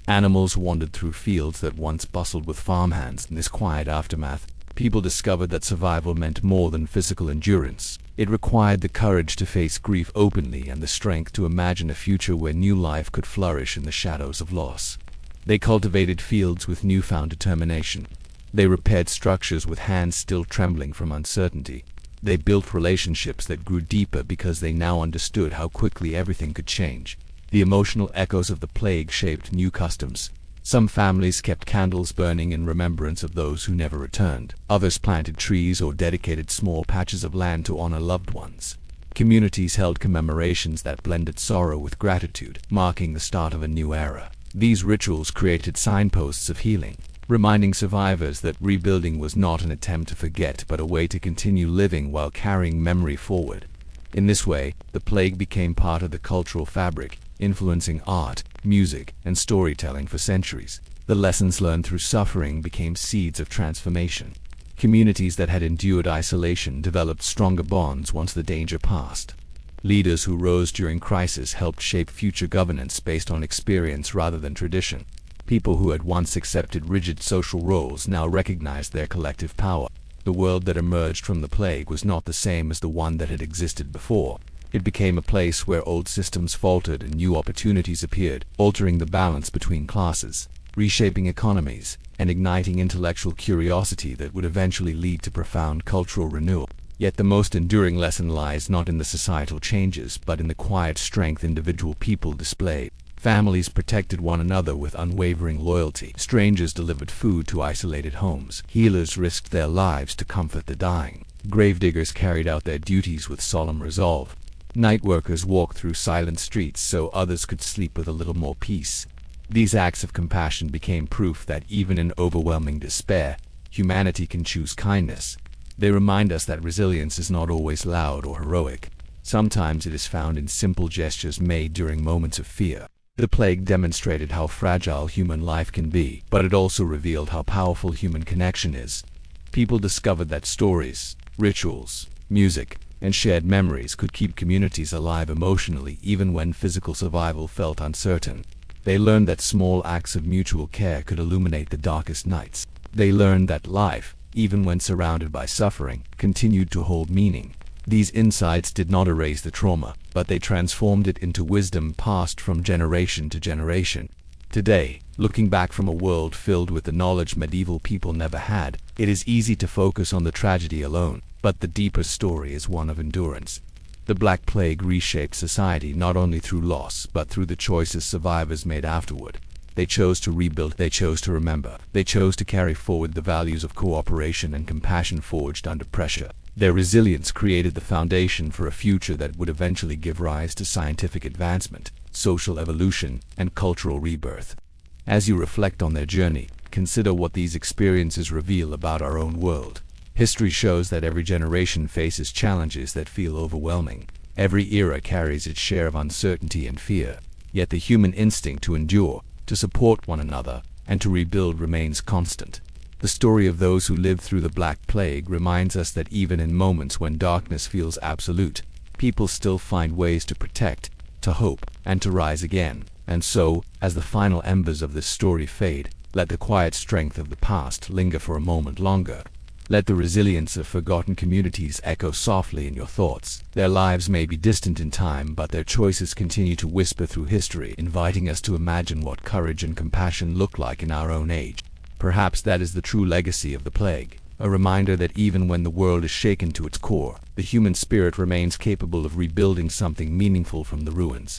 Animals wandered through fields that once bustled with farmhands. In this quiet aftermath, people discovered that survival meant more than physical endurance. It required the courage to face grief openly and the strength to imagine a future where new life could flourish in the shadows of loss. They cultivated fields with newfound determination. They repaired structures with hands still trembling from uncertainty. They built relationships that grew deeper because they now understood how quickly everything could change. The emotional echoes of the plague shaped new customs. Some families kept candles burning in remembrance of those who never returned. Others planted trees or dedicated small patches of land to honor loved ones. Communities held commemorations that blended sorrow with gratitude, marking the start of a new era. These rituals created signposts of healing, reminding survivors that rebuilding was not an attempt to forget but a way to continue living while carrying memory forward. In this way, the plague became part of the cultural fabric, influencing art, music, and storytelling for centuries. The lessons learned through suffering became seeds of transformation. Communities that had endured isolation developed stronger bonds once the danger passed. Leaders who rose during crisis helped shape future governance based on experience rather than tradition. People who had once accepted rigid social roles now recognized their collective power. The world that emerged from the plague was not the same as the one that had existed before. It became a place where old systems faltered and new opportunities appeared, altering the balance between classes, reshaping economies, and igniting intellectual curiosity that would eventually lead to profound cultural renewal. Yet the most enduring lesson lies not in the societal changes, but in the quiet strength individual people displayed. Families protected one another with unwavering loyalty. Strangers delivered food to isolated homes. Healers risked their lives to comfort the dying. Gravediggers carried out their duties with solemn resolve. Night workers walked through silent streets so others could sleep with a little more peace. These acts of compassion became proof that even in overwhelming despair, humanity can choose kindness. They remind us that resilience is not always loud or heroic. Sometimes it is found in simple gestures made during moments of fear. The plague demonstrated how fragile human life can be, but it also revealed how powerful human connection is. People discovered that stories, rituals, music, and shared memories could keep communities alive emotionally even when physical survival felt uncertain. They learned that small acts of mutual care could illuminate the darkest nights. They learned that life, even when surrounded by suffering, continued to hold meaning. These insights did not erase the trauma, but they transformed it into wisdom passed from generation to generation. Today, looking back from a world filled with the knowledge medieval people never had, it is easy to focus on the tragedy alone, but the deeper story is one of endurance. The Black Plague reshaped society not only through loss, but through the choices survivors made afterward. They chose to rebuild, they chose to remember, they chose to carry forward the values of cooperation and compassion forged under pressure. Their resilience created the foundation for a future that would eventually give rise to scientific advancement, social evolution, and cultural rebirth. As you reflect on their journey, consider what these experiences reveal about our own world. History shows that every generation faces challenges that feel overwhelming. Every era carries its share of uncertainty and fear. Yet the human instinct to endure, to support one another, and to rebuild remains constant. The story of those who lived through the Black Plague reminds us that even in moments when darkness feels absolute, people still find ways to protect, to hope, and to rise again. And so, as the final embers of this story fade, let the quiet strength of the past linger for a moment longer. Let the resilience of forgotten communities echo softly in your thoughts. Their lives may be distant in time, but their choices continue to whisper through history, inviting us to imagine what courage and compassion look like in our own age. Perhaps that is the true legacy of the plague, a reminder that even when the world is shaken to its core, the human spirit remains capable of rebuilding something meaningful from the ruins.